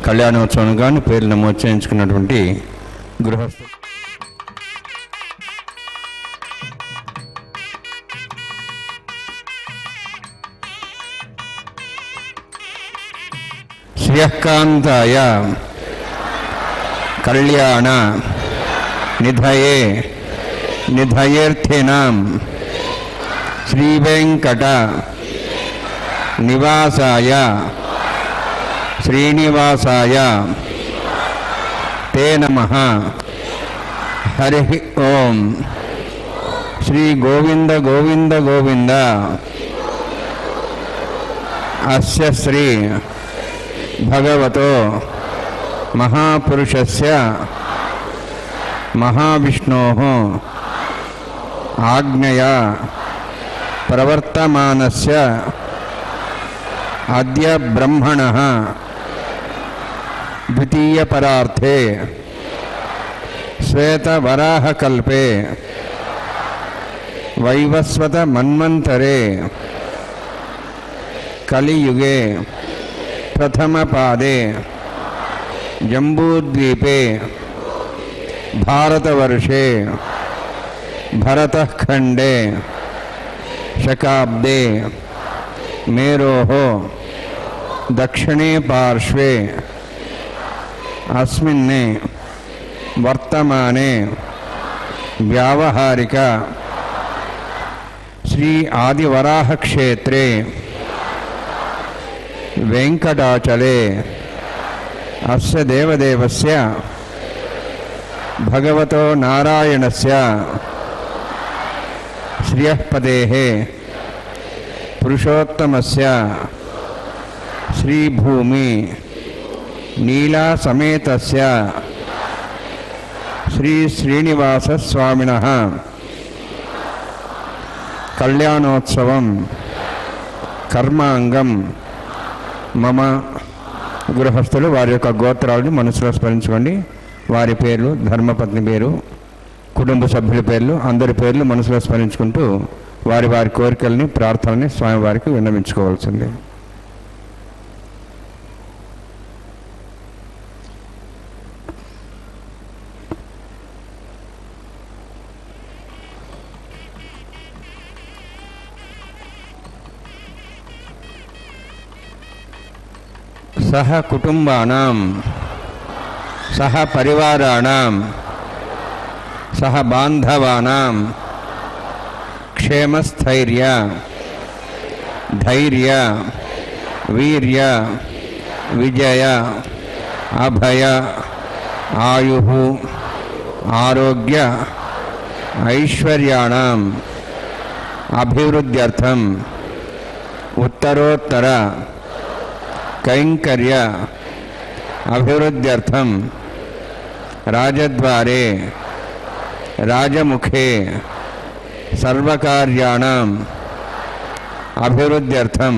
కళ్యాణోత్సవం కానీ పేర్లు నమోదు చేయించుకున్నటువంటి గృహస్థులు శ్రియకాంతాయ కళ్యాణ నిధయే నిధయేర్థినాం శ్రీవేంకట నివాసాయ శ్రీనివాసాయ తే నమః. హరి ఓం. శ్రీ గోవింద గోవింద గోవింద అస్య శ్రీ భగవతో మహాపురుషస్య మహావిష్ణోః ఆజ్ఞయా ప్రవర్తమానస్య అద్య బ్రహ్మణః ద్వితీయపరార్థే శ్వేతవరాహకల్పే వైవస్వత మన్వంతరే కలియుగే ప్రథమపాదే జంబూద్వీపే భారతవర్షే భరతఖండే శకాబ్దే మేరోః దక్షిణే పార్శ్వే అస్మిన్ వర్తమానే వ్యావహారిక శ్రీ ఆదివరాహ క్షేత్రే వెంకటాచలే అస్య దేవదేవస్య భగవతో నారాయణస్య శ్రియఃపదేః పురుషోత్తమస్య శ్రీభూమి నీలాసమేతస్య శ్రీ శ్రీనివాసస్వామినః కళ్యాణోత్సవం కర్మాంగం మమ. గృహస్థులు వారి యొక్క గోత్రాలను మనసులో స్మరించుకోండి. వారి పేర్లు, ధర్మపత్ని పేరు, కుటుంబ సభ్యుల పేర్లు, అందరి పేర్లు మనసులో స్మరించుకుంటూ వారి వారి కోరికల్ని, ప్రార్థనని స్వామివారికి విన్నవించుకోవాల్సింది. సహ కుటుంబానాం సహ పరివారాణాం సహ బాంధవానాం క్షేమస్థైర్య ధైర్య వీర్య విజయ అభయ ఆయుః ఆరోగ్య ఐశ్వర్యాణం అభివృద్ధ్యర్థం ఉత్తరోత్తర కైంకర్య అభివృద్ధ్యర్థం రాజద్వారే రాజముఖే సర్వకార్యాణం అభివృద్ధ్యర్థం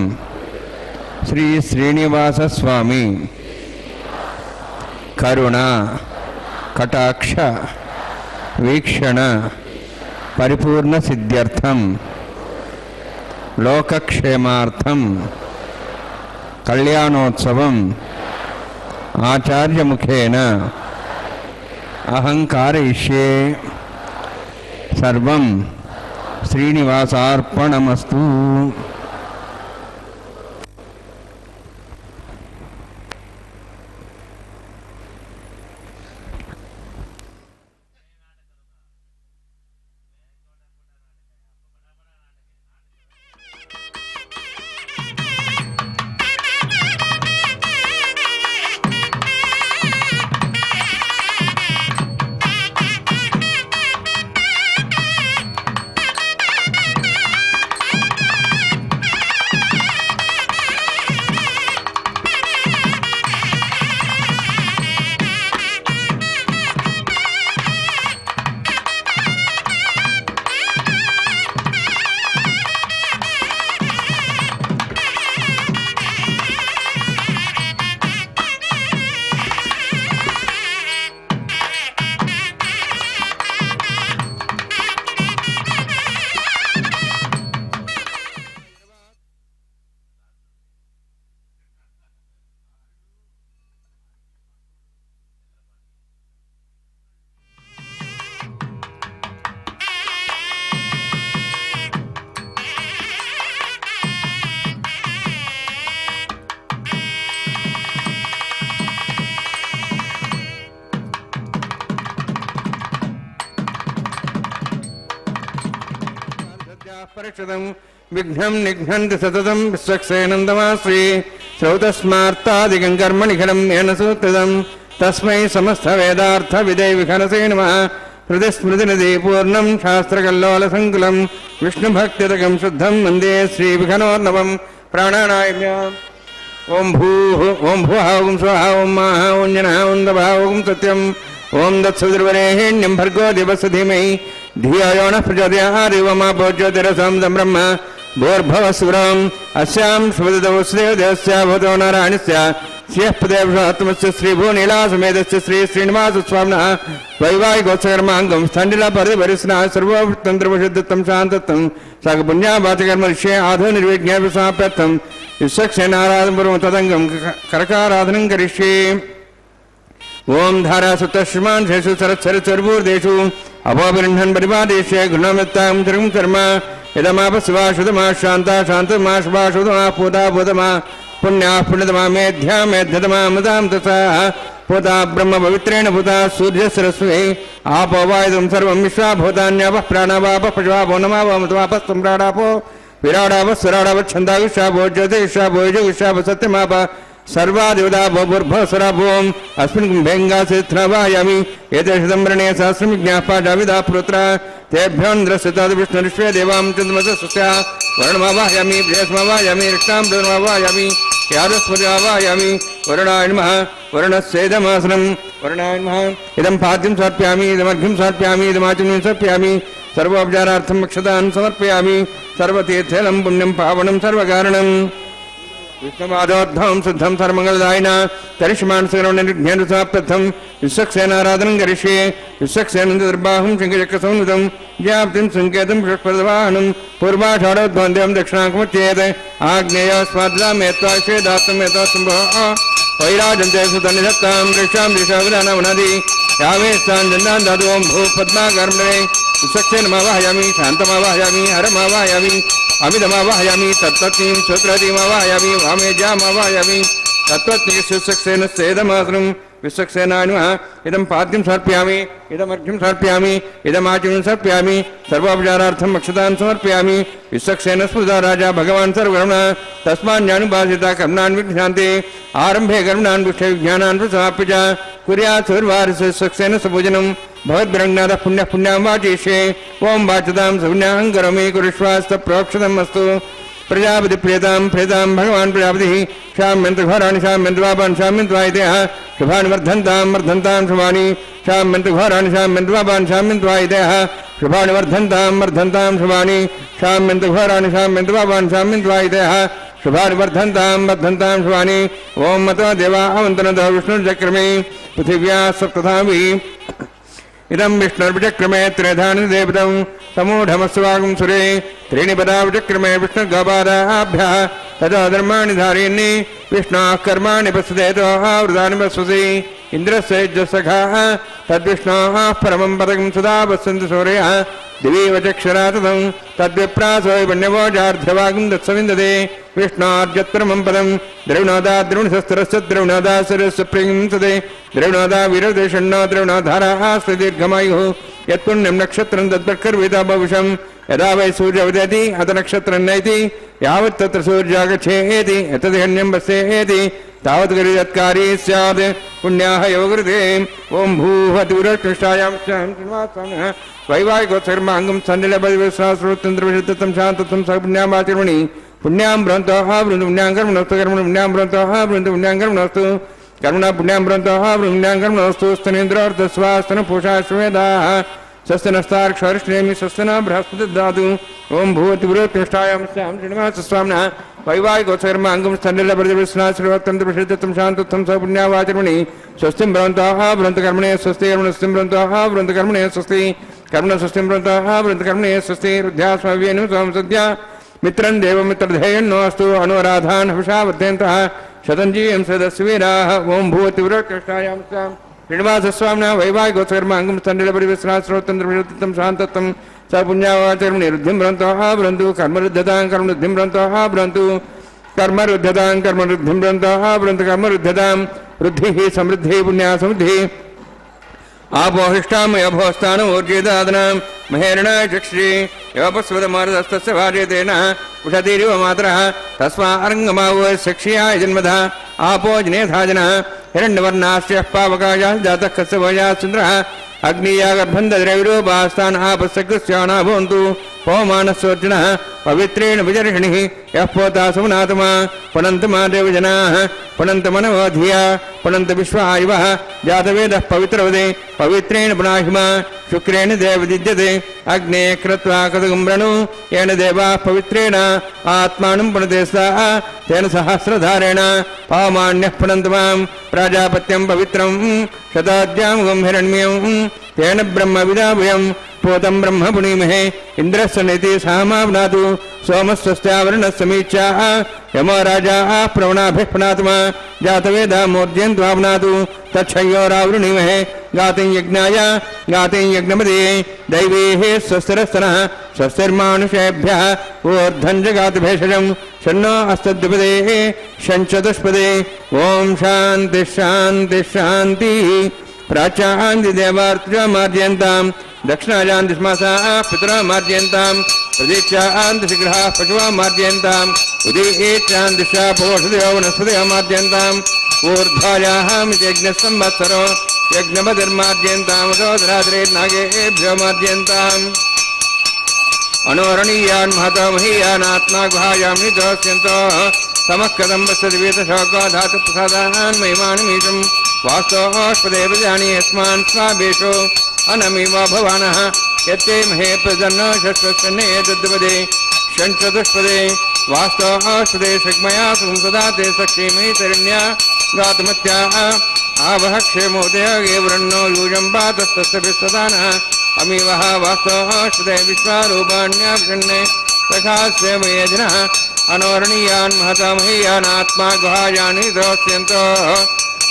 శ్రీ శ్రీనివాసస్వామి కరుణ కటాక్ష వీక్షణ పరిపూర్ణ సిద్ధ్యర్థం లోకక్షేమార్థం కళ్యాణోత్సవం ఆచార్యముఖేన అహం కారయిష్యే. సర్వం శ్రీనివాసార్పణమస్తు. परिषदं विघ्नं निघ्नन्ति सततं विश्वक्सेनन्दमाश्री श्रौतस्मार्तादिकं कर्मनिखिलं येन सूत्रितं तस्मै समस्तवेदार्थविदे विखनसे नमः हृदि स्मृतिनिधि पूर्णं शास्त्रकल्लोलसङ्कुलं विष्णुभक्तिदकं शुद्धं वन्दे श्रीविघ्नोर्नवं प्राणानायम्याम् ओं भूः ओं भुवः ओं स्वः ओं माः ओं जनः ओं दभः ओं सत्यम् ओं दत्सवितुर्वरेण्यं भर्गो देवस्य धीमहि धियो यो नः प्रचोदयात् देवमापो ज्योतिरसं ब्रह्म भूर्भुवस्सुरम् अस्यां शुभदवस्देवस्य भवतो नारायणस्य श्रीयःपदेवत्वस्य श्रीभूनीलासमेतस्य श्री श्रीनिवासस्वामिनः वैवाहिकोत्सकर्माङ्गं स्थण्डिलपरिपरिस्नः सर्वतन्त्रवशुद्धत्वं शान्तत्वं सकपुण्यावाचकर्मऋष्ये आधुनिर्विज्ञापसाप्यर्थं विश्वक्सेनाराधनपूर्वं तदङ्गं करकाराधनं करिष्ये ओं धारासुतश्रीमान् शेषु सरत्सरत्सर्वूर्देषु अपोपरिह्णन् परिपादेशे गुणमित्तां तिरुं कर्म इदमापशिवाशुतमा शान्ता शान्तमा शुभाशुतमा पूता पूतमा पुण्याः पुण्यतमा मेध्या मेध्यतमा मदां तथा पूता ब्रह्म पवित्रेण पूता सूर्यसरस्वती आपो वायुं सर्वं विश्वा भूतान्यापः प्राणावापः पशुवापो नमावो मतवापस्तं प्राणापो विराडावस्वराडावत् छन्दाविश्वापो ज्योतिषापो युजुविश्वापो सत्यमाप सर्वादिवदा भूर्भुवस्वराभूम् अस्मिन् कुम्भेङ्गासिद्धवायामि एतेषदम्बरणे सहस्रमिज्ञाः पाठाविदा पुत्रा तेभ्योन्द्रस्यताद् विष्णुरिष्वे देवां चन्द्रमसस्य वर्णमावाहयामि प्रेयस्मावाहयामि रक्षां प्रमावाहयामि यादस्पतिमावाहयामि वरुणाय नमः वरुणस्येदमासनं वरुणाय नमः इदं पाद्यं समर्पयामि इदमर्घ्यं समर्पयामि इदमाचमनं समर्पयामि सर्वोपचारार्थं अक्षतान् समर्पयामि सर्वतीर्थलं पुण्यं पावनं सर्वकारणम् विष्णुपादोद्धवं शुद्धं सर्वमङ्गलदायिना तरिष्मानसकरणनिर्घ्नेन्दुसाप्रथं विश्वक्सेनाराधनं करिष्ये विश्वक्सेनन्दर्बाहुं शङ्खचक्रसंयुतं ज्याप्तिं सङ्केतं बृहस्पतिवाहनं पूर्वाषाढोद्वन्द्यं दक्षिणाकमुच्येत आग्नेयस्माद्रामेत्वाश्वेदात्मेत्वासम्भवः वैराजन्ते सुतनिधत्तां दृक्षां दिशाविधानवनदि यावेस्तां जन्दान् दातु ओं भूपद्माकर्मणे विश्वक्सेनमावाहयामि शान्तमावाहयामि हरमावाहयामि अमितमावाहयामि तत्त्वत्नीं सूत्रतीमावाहयामि वामेज्यामावाहयामि तत्त्वत्नीश्वक्सेनस्येदमासनं विश्वक्सेनाय नमः इदं पाद्यं समर्पयामि इदमर्घ्यं समर्पयामि इदमाचमनं समर्पयामि सर्वोपचारार्थम् अक्षतान् समर्पयामि विश्वक्सेनस्मृता राजा भगवान् सर्वकर्मणः तस्मान्यानुभासिता कर्मणान् विघ्नान्ते आरम्भे कर्मणान् विषये विज्ञानान् प्रसमाप्य च कुर्यात् सर्वार्थ विश्वक्सेनस्य पूजनं भवद्भिरङ्नाथः पुण्यः पुण्यां वाचयिष्ये ओं वाचतां सपुण्यां करोमि कुरुष्वास्तप्रोक्षतम् अस्तु प्रजापति प्रेतां भगवान् प्रजापतिः शाम्यन्तघोराणि शाम्यन्तवापान् शाम्यन्त्वायितयः शुभानि वर्धन्तां शुभानि शाम्यन्तघोराणि शाम्यन्तवापान् शाम्यन्त्वायितयः शुभानि वर्धन्तां शुभानि शाम्यन्तघोराणि शाम्यन्तवापान् शाम्यन्त्वायितयः शुभानि वर्धन्तां शुभानि ओं मतो देवा अवन्तनतः विष्णुर्चक्रमे पृथिव्याः सप्तधामि इदं विष्णुर्विचक्रमे त्रिधानि देवतं समूढमस्वागं सुरे त्रीणि पदाविचक्रमे विष्णुर्गोपादाभ्यः ततो धर्माणि धारयन्नि विष्णोः कर्माणि पश्यते आवृतानि पश्यसि इन्द्रस्य यज्ञसखाः तद्विष्णोः परमं पदकं सदा पश्यन्ति सूर्यः दिवीव चक्षुरा ततं तद्विप्रासो वन्यवोजार्ध्यवागं दत्सविन्दते विष्णोर्यत्परमं पदं द्रविणोदा द्रविणशस्त्रस्य द्रविणोदासुरस्य प्रियंसते द्रविणोदा वीरदेशन्नो द्रविणोधाराः दीर्घमायुः यत्पुण्यं नक्षत्रं तद्वत्कर्विता भविषं यदा वै सूर्य उदेति अथ नक्षत्रं नयति यावत् तत्र सूर्यागच्छेति एतदहन्यं वस्येति तावत् गरियत्कारी स्यात् पुण्याः योगृते ओं भूः दूरकृष्टायां श्रीनिवासस्वामिनः वैवाहिकोत्सकर्माङ्गं सन्निलपरिवेशस्रोतन्त्रविशुद्धं शान्तत्वं सपुण्यामाचर्मणि पुण्यां भ्रन्तः पुण्यां कर्मणोस्तु कर्मणि पुण्यां भ्रन्तः पुण्यां कर्मणोस्तु कर्मणा पुण्यां भ्रन्तः पुण्यां कर्मणोस्तु स्तनेन्द्रार्धस्वास्तनपूषाश्वेदाः स्वस्तिनस्ताक्षरिष्णेमि स्वस्तिना बृहस्पति ददातु ओं भूतिवृत्तिष्ठायां श्रीनिवासस्वामिनः वैवाहिकोत्सकर्माङ्गं स्थण्डिलपरिवेशनाश्रीवत्तन्त्रविशुद्धं शान्तत्वं सपुण्यावाचर्मणि स्वस्तिं भ्रन्तः भ्रन्तकर्मणे स्वस्ति कर्मणस्तिं भ्रन्तः भ्रन्तकर्मणे स्वस्ति कर्मणस्वस्तिं भ्रन्तः भ्रन्तकर्मणे स्वस्ति रुद्ध्यास्मव्येनु संसद्या मित्रं देवमित्रधेयन्नोऽस्तु अनुराधान् हविषा वर्धयन्तः शतञ्जीवं सदस्य वीराः ओं भूतिवृत्तिष्ठायां श्रीनिवासस्वामिनः वैवाहिकोत्सकर्माङ्गं स्थण्डिलपरिवेशनाश्रोतन्त्रविशुद्धं शान्तत्वं स पुण्यावाचर्मणि रुद्धिं भ्रन्तः भ्रन्तु कर्मरुद्धतां कर्मरुद्धिं भ्रन्तः भ्रन्तु कर्मरुद्धतां कर्मरुद्धिं भ्रन्तः भ्रन्तु कर्मरुद्धतां वृद्धिः समृद्धिः पुण्या समृद्धिः ಆಪೋಹಿಷ್ಟಾಮಯಭೋಸ್ಥಾನ ಊರ್ಜಿದಾದನ ಮಹೇರಣ ಚಕ್ಷಿ ಯೋಪಸ್ವದ ಮಾರದಸ್ತಸ್ಯ ಭಾರ್ಯತೇನ ಉಷತೀರಿವ ಮಾತ್ರ ತಸ್ಮಾ ಅರಂಗಮಾವ ಸಕ್ಷಿಯಾಯ ಜನ್ಮಧ ಆಪೋ ಜನೇಧಾಜನ ಹಿರಣ್ಯವರ್ಣಾಶ್ಯ ಪಾವಕಾಯ ಜಾತಃ ಕಸ್ಯ ವಯಾ ಸುಂದರಃ ಅಗ್ನಿಯ ಗರ್ಭಂಧದ್ರವಿರೂಪಾಸ್ತಾನ್ ಆಪಸ್ಸಕೃಸ್ಯಾಣ ಭವಂತು ಪವಮಾನಸ್ಸೋರ್ಜುನಃ ಪವಿತ್ರೇಣ ವಿಜರ್ಷಣಿ ಯಃ ಪೋತಾ ಸುಮನಾತಮ ಪುನಂತಮಾ ದೇವಜನಾಃ ಪುನಂತಮನವೋ ಧಿಯಾ ಪುನಂತ ವಿಶ್ವಾಯುವಃ ಜಾತವೇದಃ ಪವಿತ್ರವದೆ ಪವಿತ್ರೇಣ ಪುನಾಹಿಮ ಶುಕ್ರೇಣ ದೇವದಿದ್ಯತೆ ಅಗ್ನೇ ಕೃತ್ವಾ ಕದಗುಂಬ್ರಣು ಯೇನ ದೇವಾಃ ಪವಿತ್ರೇಣ ಆತ್ಮಾನಂ ಪುನತೆ ಸಹ ತೇನ ಸಹಸ್ರಧಾರೇಣ ಪಾಮಾನ್ಯಃ ಪುನಂತಮಾಂ ಪ್ರಾಜಾಪತ್ಯಂ ಪವಿತ್ರಂ ಶತಾದ್ಯಾಂ ಗಂಹಿರಣ್ಯಂ ತೇನ ಬ್ರಹ್ಮ ವಿದಾಭಯಂ ಪೋತಂ ಬ್ರಹ್ಮ ಪುಣೀಮಹೇ ಇಂದ್ರಸ್ಯ ನೀತಿ ಸಾಮಾವ್ನಾತು ಸೋಮಸ್ವಸ್ತ್ಯಾವರಣಸ್ಯ ಮೀಚ್ಛಾ ಯಮೋ ರಾಜಾ ಪ್ರವಣಾಭಿಃ ಪುನಾತ್ಮ ಜಾತವೇದ ಮೂರ್ಧ್ಯಂತ್ವಾವ್ನಾತು ತಚ್ಛಯ್ಯೋರಾವೃಣೀಮಹೇ ಗಾತಿಂ ಯಜ್ಞಾಯ ಗಾತಿಂ ಯಜ್ಞಪದೇ ದೈವೇಃ ಸ್ವಸ್ತಿರಸ್ತನಃ ಸ್ವಸ್ತಿರ್ಮಾನುಷೇಭ್ಯಃ ಊರ್ಧ್ವಂ ಜಗಾತಿ ಭೇಷಜಂ ಷಣ್ಣೋ ಅಸ್ತದ್ವಿಪದೇ ಷಂಚತುಷ್ಪದೇ ಓಂ ಶಾಂತಿ ಶಾಂತಿ ಶಾಂತಿ ಪ್ರಾಚ್ಯಾಂತಿ ದೇವಾರ್ಚ ಮಾರ್ಜಯಂತಾಂ ದಕ್ಷಿಣಾಯಾಂತಿ ಶ್ಮಸಾ ಪಿತೃ ಮಾರ್ಜಯಂತಾಂ ಪ್ರದೀಕ್ಷಾಂತಿ ಶೀಘ್ರ ಪಶುವ ಮಾರ್ಜಯಂತಾಂ ಉದೀಚ್ಛಾಂತಿ ಪೋಷದಯೋ ವನಸ್ಪತಯ ಮಾರ್ಜಯಂತಾಂ ಊರ್ಧ್ವಾಯಾಂ ಯಜ್ಞ ಸಂವತ್ಸರೋ ಯಜ್ಞಪತಿರ್ಮಾರ್ಜಯಂತಾಂ ಸೋದರಾದ್ರೇ ನಾಗೇಭ್ಯೋ ಮಾರ್ಜಯಂತಾಂ ಅನೋರಣೀಯಾನ್ ಮಹತೋ ಮಹೀಯಾನಾತ್ಮಾ ಗುಹಾಯಾಂ ನಿದೋಸ್ಯಂತೋ ಸಮಃಕದಂ ವಸದ್ವೇತಶೋಕೋ ಧಾತು ಪ್ರಸಾದಾನ್ ಮಹಿಮಾನಮೀಶಂ ವಾಸ್ತೋಷ್ಪದೇ ಪ್ರಜಾನಿ ಯಸ್ಮಾನ್ ಸ್ವಾಭೇಷೋ ಅನಮಿವ ಭವಾನಃ ಯತ್ತೇ ಮಹೇ ಪ್ರಜನ್ನ ಷಷ್ಠಸ್ಸನ್ನೇ ತದ್ವದೇ ಷಣ್ಚತುಷ್ಪದೇ ವಾಸ್ತೋಷ್ಪದೇ ಶಕ್ಮಯಾ ಸಂಸದಾತೆ ಸಕ್ಷೇಮೇ ತರಣ್ಯ ಗಾತಮತ್ಯಾ आवह क्षेमोदय वृण्णो यूजं पातस्तस्य विश्वदानः अमीवः वास्तवश्रुते विश्वारूपाण्याभिषण्णे सखास्य वयजनः अनोरणीयान् महता महीयानात्मा गुहायानि द्रोस्यन्तो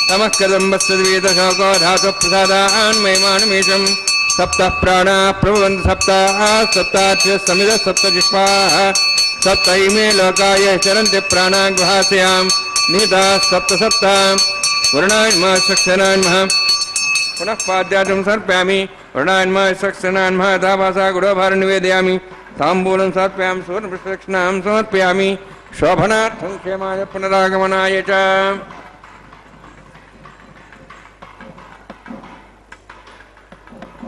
तमः कदम्बस्सद्वीतशोको धातुप्रसादान् महिमानमीशं सप्तः प्राणाः प्रभवन्ति सप्ताः सप्ताच्च समिदः सप्तजिह्वाः सप्त इमे लोकाय चरन्ति प्राणाः गुहास्यां निहिताः सप्त सप्त वरुणान्मा सक्षनान्मः पुनः पाद्याचं सर्पयामि वरुणान्मा सक्षनान्मः तापासा गुडोभारं निवेदयामि ताम्बूलं समर्पयामि सुवर्णपुष्पदक्षिणां समर्पयामि शोभनार्थं क्षेमाय पुनरागमनाय च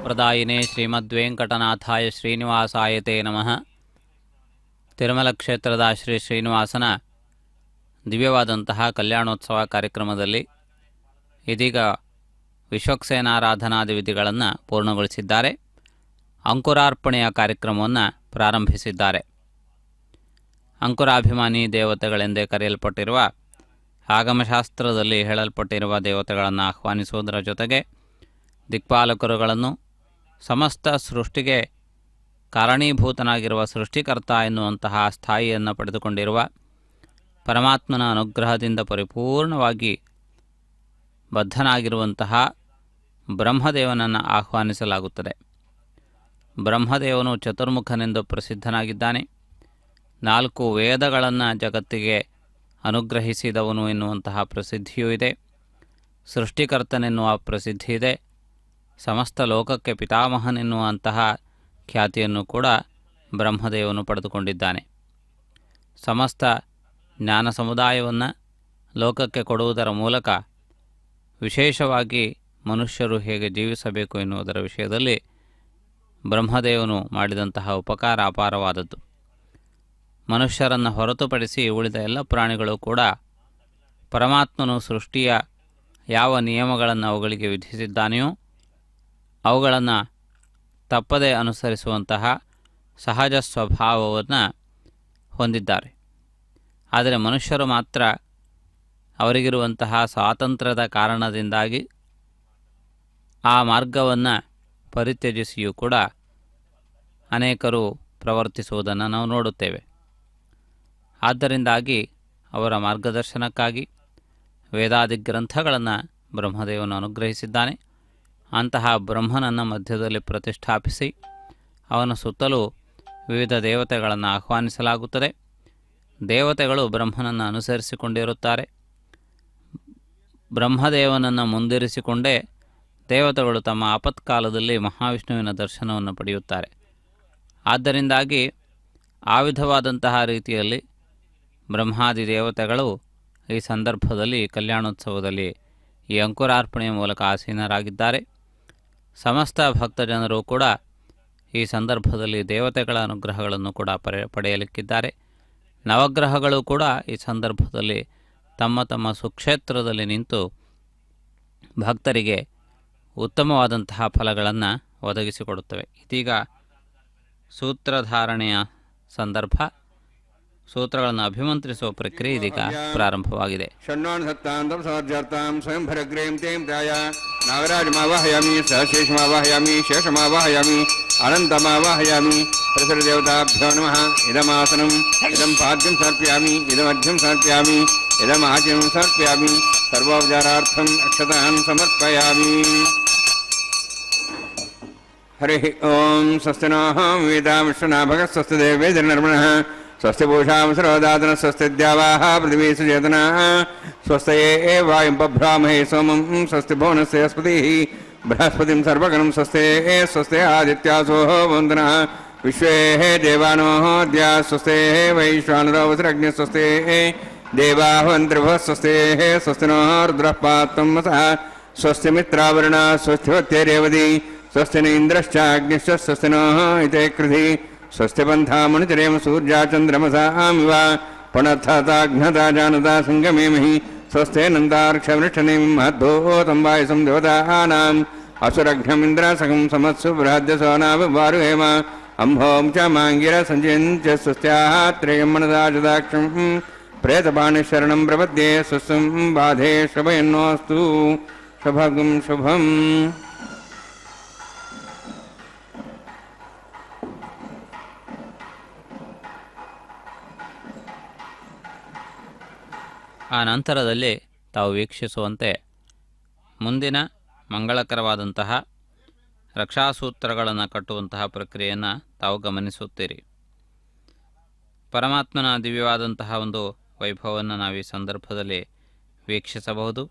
प्रदायिने श्रीमद्वेंकटनाथाय श्रीनिवासाय ते नमः. ತಿರುಮಲ ಕ್ಷೇತ್ರದ ಶ್ರೀ ಶ್ರೀನಿವಾಸನ ದಿವ್ಯವಾದಂತಹ ಕಲ್ಯಾಣೋತ್ಸವ ಕಾರ್ಯಕ್ರಮದಲ್ಲಿ ಇದೀಗ ವಿಶ್ವಕ್ಸೇನಾರಾಧನಾದಿ ವಿಧಿಗಳನ್ನು ಪೂರ್ಣಗೊಳಿಸಿದ್ದಾರೆ. ಅಂಕುರಾರ್ಪಣೆಯ ಕಾರ್ಯಕ್ರಮವನ್ನು ಪ್ರಾರಂಭಿಸಿದ್ದಾರೆ. ಅಂಕುರಾಭಿಮಾನಿ ದೇವತೆಗಳೆಂದೇ ಕರೆಯಲ್ಪಟ್ಟಿರುವ ಆಗಮಶಾಸ್ತ್ರದಲ್ಲಿ ಹೇಳಲ್ಪಟ್ಟಿರುವ ದೇವತೆಗಳನ್ನು ಆಹ್ವಾನಿಸುವುದರ ಜೊತೆಗೆ ದಿಕ್ಪಾಲಕರುಗಳನ್ನು ಸಮಸ್ತ ಸೃಷ್ಟಿಗೆ ಕಾರಣೀಭೂತನಾಗಿರುವ ಸೃಷ್ಟಿಕರ್ತ ಎನ್ನುವಂತಹ ಸ್ಥಾಯಿಯನ್ನು ಪಡೆದುಕೊಂಡಿರುವ ಪರಮಾತ್ಮನ ಅನುಗ್ರಹದಿಂದ ಪರಿಪೂರ್ಣವಾಗಿ ಬದ್ಧನಾಗಿರುವಂತಹ ಬ್ರಹ್ಮದೇವನನ್ನು ಆಹ್ವಾನಿಸಲಾಗುತ್ತದೆ. ಬ್ರಹ್ಮದೇವನು ಚತುರ್ಮುಖನೆಂದು ಪ್ರಸಿದ್ಧನಾಗಿದ್ದಾನೆ. 4 ವೇದಗಳನ್ನು ಜಗತ್ತಿಗೆ ಅನುಗ್ರಹಿಸಿದವನು ಎನ್ನುವಂತಹ ಪ್ರಸಿದ್ಧಿಯೂ ಇದೆ. ಸೃಷ್ಟಿಕರ್ತನೆನ್ನುವ ಪ್ರಸಿದ್ಧಿ ಇದೆ. ಸಮಸ್ತ ಲೋಕಕ್ಕೆ ಪಿತಾಮಹನೆನ್ನುವಂತಹ ಖ್ಯಾತಿಯನ್ನು ಕೂಡ ಬ್ರಹ್ಮದೇವನು ಪಡೆದುಕೊಂಡಿದ್ದಾನೆ. ಸಮಸ್ತ ಜ್ಞಾನ ಸಮುದಾಯವನ್ನು ಲೋಕಕ್ಕೆ ಕೊಡುವುದರ ಮೂಲಕ ವಿಶೇಷವಾಗಿ ಮನುಷ್ಯರು ಹೇಗೆ ಜೀವಿಸಬೇಕು ಎನ್ನುವುದರ ವಿಷಯದಲ್ಲಿ ಬ್ರಹ್ಮದೇವನು ಮಾಡಿದಂತಹ ಉಪಕಾರ ಅಪಾರವಾದದ್ದು. ಮನುಷ್ಯರನ್ನು ಹೊರತುಪಡಿಸಿ ಉಳಿದ ಎಲ್ಲ ಪ್ರಾಣಿಗಳು ಕೂಡ ಪರಮಾತ್ಮನು ಸೃಷ್ಟಿಯ ಯಾವ ನಿಯಮಗಳನ್ನು ಅವುಗಳಿಗೆ ವಿಧಿಸಿದ್ದಾನೆಯೋ ಅವುಗಳನ್ನು ತಪ್ಪದೇ ಅನುಸರಿಸುವಂತಹ ಸಹಜ ಸ್ವಭಾವವನ್ನು ಹೊಂದಿದ್ದಾರೆ. ಆದರೆ ಮನುಷ್ಯರು ಮಾತ್ರ ಅವರಿಗಿರುವಂತಹ ಸ್ವಾತಂತ್ರ್ಯದ ಕಾರಣದಿಂದಾಗಿ ಆ ಮಾರ್ಗವನ್ನು ಪರಿತ್ಯಜಿಸಿಯೂ ಕೂಡ ಅನೇಕರು ಪ್ರವರ್ತಿಸುವುದನ್ನು ನಾವು ನೋಡುತ್ತೇವೆ. ಆದ್ದರಿಂದಾಗಿ ಅವರ ಮಾರ್ಗದರ್ಶನಕ್ಕಾಗಿ ವೇದಾದಿ ಗ್ರಂಥಗಳನ್ನು ಬ್ರಹ್ಮದೇವನು ಅನುಗ್ರಹಿಸಿದ್ದಾನೆ. ಅಂತಹ ಬ್ರಹ್ಮನನ್ನು ಮಧ್ಯದಲ್ಲಿ ಪ್ರತಿಷ್ಠಾಪಿಸಿ ಅವನ ಸುತ್ತಲೂ ವಿವಿಧ ದೇವತೆಗಳನ್ನು ಆಹ್ವಾನಿಸಲಾಗುತ್ತದೆ. ದೇವತೆಗಳು ಬ್ರಹ್ಮನನ್ನು ಅನುಸರಿಸಿಕೊಂಡಿರುತ್ತಾರೆ. ಬ್ರಹ್ಮದೇವನನ್ನು ಮುಂದಿರಿಸಿಕೊಂಡೇ ದೇವತೆಗಳು ತಮ್ಮ ಆಪತ್ಕಾಲದಲ್ಲಿ ಮಹಾವಿಷ್ಣುವಿನ ದರ್ಶನವನ್ನು ಪಡೆಯುತ್ತಾರೆ. ಆದ್ದರಿಂದಾಗಿ ಆ ವಿಧವಾದಂತಹ ರೀತಿಯಲ್ಲಿ ಬ್ರಹ್ಮಾದಿ ದೇವತೆಗಳು ಈ ಸಂದರ್ಭದಲ್ಲಿ ಕಲ್ಯಾಣೋತ್ಸವದಲ್ಲಿ ಈ ಅಂಕುರಾರ್ಪಣೆಯ ಮೂಲಕ ಆಸೀನರಾಗಿದ್ದಾರೆ. ಸಮಸ್ತ ಭಕ್ತಜನರು ಕೂಡ ಈ ಸಂದರ್ಭದಲ್ಲಿ ದೇವತೆಗಳ ಅನುಗ್ರಹಗಳನ್ನು ಕೂಡ ಪಡೆಯಲಿಕ್ಕಿದ್ದಾರೆ. ನವಗ್ರಹಗಳು ಕೂಡ ಈ ಸಂದರ್ಭದಲ್ಲಿ ತಮ್ಮ ತಮ್ಮ ಸುಕ್ಷೇತ್ರದಲ್ಲಿ ನಿಂತು ಭಕ್ತರಿಗೆ ಉತ್ತಮವಾದಂತಹ ಫಲಗಳನ್ನು ಒದಗಿಸಿಕೊಡುತ್ತವೆ. ಇದೀಗ ಸೂತ್ರಧಾರಣೆಯ ಸಂದರ್ಭ. ಸೂತ್ರಗಳನ್ನು ಅಭಿಮಂತ್ರಿಸುವ ಪ್ರಕ್ರಿಯೆ ಇದೀಗ ಪ್ರಾರಂಭವಾಗಿದೆ. ಷಣ್ಣೋನ್ಸತ್ತಾಂತಂ ಸಮರ್ಜಾರ್ತಾಂ ಸ್ವಯಂ ಭರಗ್ರೇಂ ತೇಂ ಪ್ರಾಯ ನಾಗರಾಜಮಾವಾಹಯಾಮಿ ಸಹಶೇಷಮಾವಾಹಯಾಮಿ ಶೇಷಮಾವಾಹಯಾಮಿ ಅನಂತಮಾವಾಹಯಾಮಿ ಪ್ರಸರದೇವತಾಭ್ಯೋ ನಮಃ. ಇದಮಾಸನಂ ಇದಂ ಪಾದ್ಯಂ ಸಮರ್ಪಯಾಮಿ ಇದಮಧ್ಯಂ ಸಮರ್ಪಯಾಮಿ ಇದಮಾಚ್ಯಂ ಸಮರ್ಪಯಾಮಿ ಸರ್ವೋಪಚಾರಾರ್ಥಂ ಅಕ್ಷತಾನ್ ಸಮರ್ಪಯಾಮಿ. ಹರಿ ಓಂ. ಸ್ವಸ್ತಿ ನಃ ವೇದಾಂ ವಿಶ್ವನಾಭಃ ಸ್ವಸ್ತಿ ದೇವೇಂದ್ರನರ್ಮಣಃ ಸ್ವಸ್ತಿ ಪೂಷಾಂ ಸರ್ವದಾತನಃ ಸ್ವಸ್ತಿ ದ್ಯಾವಾಃ ಪೃಥಿವೀ ಸುಚೇತನಃ ಸ್ವಸ್ತಯೇ ವಾಯುಂ ಬಭ್ರಾಮಹೇ ಸೋಮಂ ಸ್ವಸ್ತಿ ಭುವನಸ್ಯ ಸ್ಪತಿಃ ಬೃಹಸ್ಪತಿಂ ಸರ್ವಗಣಂ ಸ್ವಸ್ತಿ ಸ್ವಸ್ತಿ ಆದಿತ್ಯಾಸೋ ವಂದನಃ ವಿಶ್ವೇ ದೇವಾನೋ ದ್ಯಾ ಸ್ವಸ್ತಿ ವೈಶ್ವಾನರೋ ವಸ್ರಗ್ನಿ ಸ್ವಸ್ತಿ ದೇವಾಹವಂತ್ರಿಭುಃ ಸ್ವಸ್ತಿ ಸ್ವಸ್ತಿ ನೋ ರುದ್ರಃ ಪಾತ್ವಂ ವಸಃ ಸ್ವಸ್ತಿ ಮಿತ್ರಾವರುಣ ಸ್ವಸ್ತಿ ವತ್ಯರೇವತಿ ಸ್ವಸ್ತಿ ನ ಇಂದ್ರಶ್ಚ ಅಗ್ನಿಶ್ಚ ಸ್ವಸ್ತಿ ನೋ ಇತೇ ಕೃಧಿ ಸ್ವಸ್ತಿ ಪಂಥಾಮನುಚರೇಮ ಸೂರ್ಯಾ ಚಂದ್ರಮಸಾಮಿವ ಪುನಃತಾಘ್ನತಾ ಜಾನತಾ ಸಂಗಮೇಮಹಿ ಸ್ವಸ್ತೆ ನಂದಾರ್ಕ್ಷವೃಕ್ಷನೇಮಿ ಮಹದ್ಭೂತಂಬಾಯಸಂ ದೇವತಾನಾಂ ಅಸುರಘ್ನಮಿಂದ್ರ ಸಖಂ ಸಮತ್ಸು ಬೃಹದ್ಯಸೋನಾವಾರುಹೇಮ ಅಂಭೋಂ ಚ ಮಾಂಗಿರ ಸಂಜಯಂಚ ಸ್ವಸ್ತ್ಯಾಃ ತ್ರಯಂ ಮನದಾಜದಾಕ್ಷಂ ಪ್ರೇತಪಾಣಿಶರಣಂ ಪ್ರಪದ್ಯೆ ಸ್ವಸ್ಸಂ ಬಾಧೆ ಶುಭಯನ್ನೋಸ್ತು ಶುಭಗಂ ಶುಭಂ. ಆ ನಂತರದಲ್ಲಿ ತಾವು ವೀಕ್ಷಿಸುವಂತೆ ಮುಂದಿನ ಮಂಗಳಕರವಾದಂತಹ ರಕ್ಷಾಸೂತ್ರಗಳನ್ನು ಕಟ್ಟುವಂತಹ ಪ್ರಕ್ರಿಯೆಯನ್ನು ತಾವು ಗಮನಿಸುತ್ತೀರಿ. ಪರಮಾತ್ಮನ ದಿವ್ಯವಾದಂತಹ ಒಂದು ವೈಭವವನ್ನು ನಾವು ಈ ಸಂದರ್ಭದಲ್ಲಿ ವೀಕ್ಷಿಸಬಹುದು.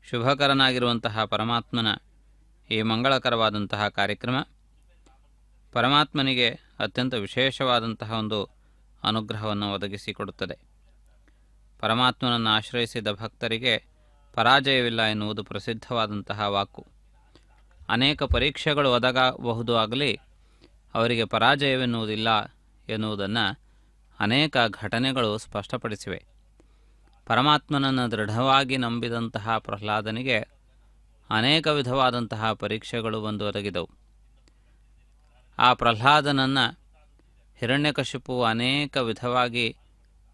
ಶುಭಕರನಾಗಿರುವಂತಹ ಪರಮಾತ್ಮನ ಈ ಮಂಗಳಕರವಾದಂತಹ ಕಾರ್ಯಕ್ರಮ ಪರಮಾತ್ಮನಿಗೆ ಅತ್ಯಂತ ವಿಶೇಷವಾದಂತಹ ಒಂದು ಅನುಗ್ರಹವನ್ನು ಒದಗಿಸಿಕೊಡುತ್ತದೆ. ಪರಮಾತ್ಮನನ್ನು ಆಶ್ರಯಿಸಿದ ಭಕ್ತರಿಗೆ ಪರಾಜಯವಿಲ್ಲ ಎನ್ನುವುದು ಪ್ರಸಿದ್ಧವಾದಂತಹ ವಾಕು. ಅನೇಕ ಪರೀಕ್ಷೆಗಳು ಒದಗಬಹುದು ಆಗಲಿ ಅವರಿಗೆ ಪರಾಜಯವೆನ್ನುವುದಿಲ್ಲ ಎನ್ನುವುದನ್ನು ಅನೇಕ ಘಟನೆಗಳು ಸ್ಪಷ್ಟಪಡಿಸಿವೆ. ಪರಮಾತ್ಮನನ್ನು ದೃಢವಾಗಿ ನಂಬಿದಂತಹ ಪ್ರಹ್ಲಾದನಿಗೆ ಅನೇಕ ವಿಧವಾದಂತಹ ಪರೀಕ್ಷೆಗಳು ಬಂದು ಒದಗಿದವು. ಆ ಪ್ರಹ್ಲಾದನನ್ನು ಹಿರಣ್ಯಕಶಿಪು ಅನೇಕ ವಿಧವಾಗಿ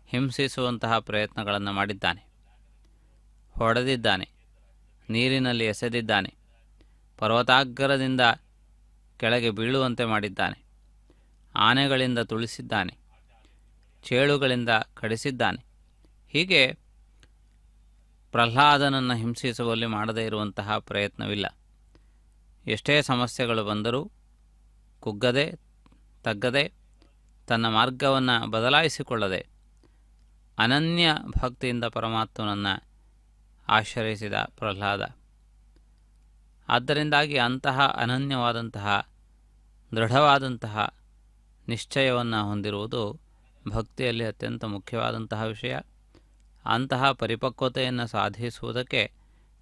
ಹಿಂಸಿಸುವಂತಹ ಪ್ರಯತ್ನಗಳನ್ನು ಮಾಡಿದ್ದಾನೆ. ಹೊಡೆದಿದ್ದಾನೆ, ನೀರಿನಲ್ಲಿ ಎಸೆದಿದ್ದಾನೆ, ಪರ್ವತಾಗ್ರದಿಂದ ಕೆಳಗೆ ಬೀಳುವಂತೆ ಮಾಡಿದ್ದಾನೆ, ಆನೆಗಳಿಂದ ತುಳಿಸಿದ್ದಾನೆ, ಚೇಳುಗಳಿಂದ ಕಡಿಸಿದ್ದಾನೆ. ಹೀಗೆ ಪ್ರಹ್ಲಾದನನ್ನು ಹಿಂಸಿಸುವಲ್ಲಿ ಮಾಡದೇ ಇರುವಂತಹ ಪ್ರಯತ್ನವಿಲ್ಲ. ಎಷ್ಟೇ ಸಮಸ್ಯೆಗಳು ಬಂದರೂ ಕುಗ್ಗದೆ ತಗ್ಗದೆ ತನ್ನ ಮಾರ್ಗವನ್ನು ಬದಲಾಯಿಸಿಕೊಳ್ಳದೆ ಅನನ್ಯ ಭಕ್ತಿಯಿಂದ ಪರಮಾತ್ಮನನ್ನು ಆಶ್ರಯಿಸಿದ ಪ್ರಹ್ಲಾದ. ಆದ್ದರಿಂದಾಗಿ ಅಂತಹ ಅನನ್ಯವಾದಂತಹ ದೃಢವಾದಂತಹ ನಿಶ್ಚಯವನ್ನು ಹೊಂದಿರುವುದು ಭಕ್ತಿಯಲ್ಲಿ ಅತ್ಯಂತ ಮುಖ್ಯವಾದಂತಹ ವಿಷಯ. ಅಂತಹ ಪರಿಪಕ್ವತೆಯನ್ನು ಸಾಧಿಸುವುದಕ್ಕೆ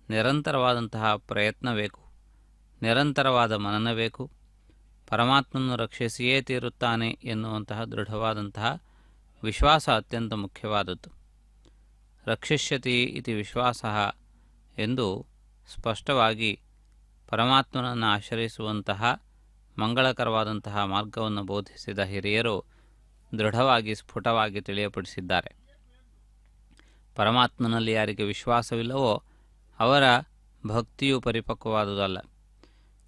ನಿರಂತರವಾದಂತಹ ಪ್ರಯತ್ನ ಬೇಕು, ನಿರಂತರವಾದ ಮನನ ಬೇಕು. ಪರಮಾತ್ಮನನ್ನು ರಕ್ಷಿಸಿಯೇ ತೀರುತ್ತಾನೆ ಎನ್ನುವಂತಹ ದೃಢವಾದಂತಹ ವಿಶ್ವಾಸ ಅತ್ಯಂತ ಮುಖ್ಯವಾದದ್ದು. ರಕ್ಷಿಷ್ಯತಿ ಇತಿ ವಿಶ್ವಾಸ ಎಂದು ಸ್ಪಷ್ಟವಾಗಿ ಪರಮಾತ್ಮನನ್ನು ಆಶ್ರಯಿಸುವಂತಹ ಮಂಗಳಕರವಾದಂತಹ ಮಾರ್ಗವನ್ನು ಬೋಧಿಸಿದ ಹಿರಿಯರು ದೃಢವಾಗಿ ಸ್ಫುಟವಾಗಿ ತಿಳಿಯಪಡಿಸಿದ್ದಾರೆ. ಪರಮಾತ್ಮನಲ್ಲಿ ಯಾರಿಗೆ ವಿಶ್ವಾಸವಿಲ್ಲವೋ ಅವರ ಭಕ್ತಿಯು ಪರಿಪಕ್ವವಾದುದಲ್ಲ.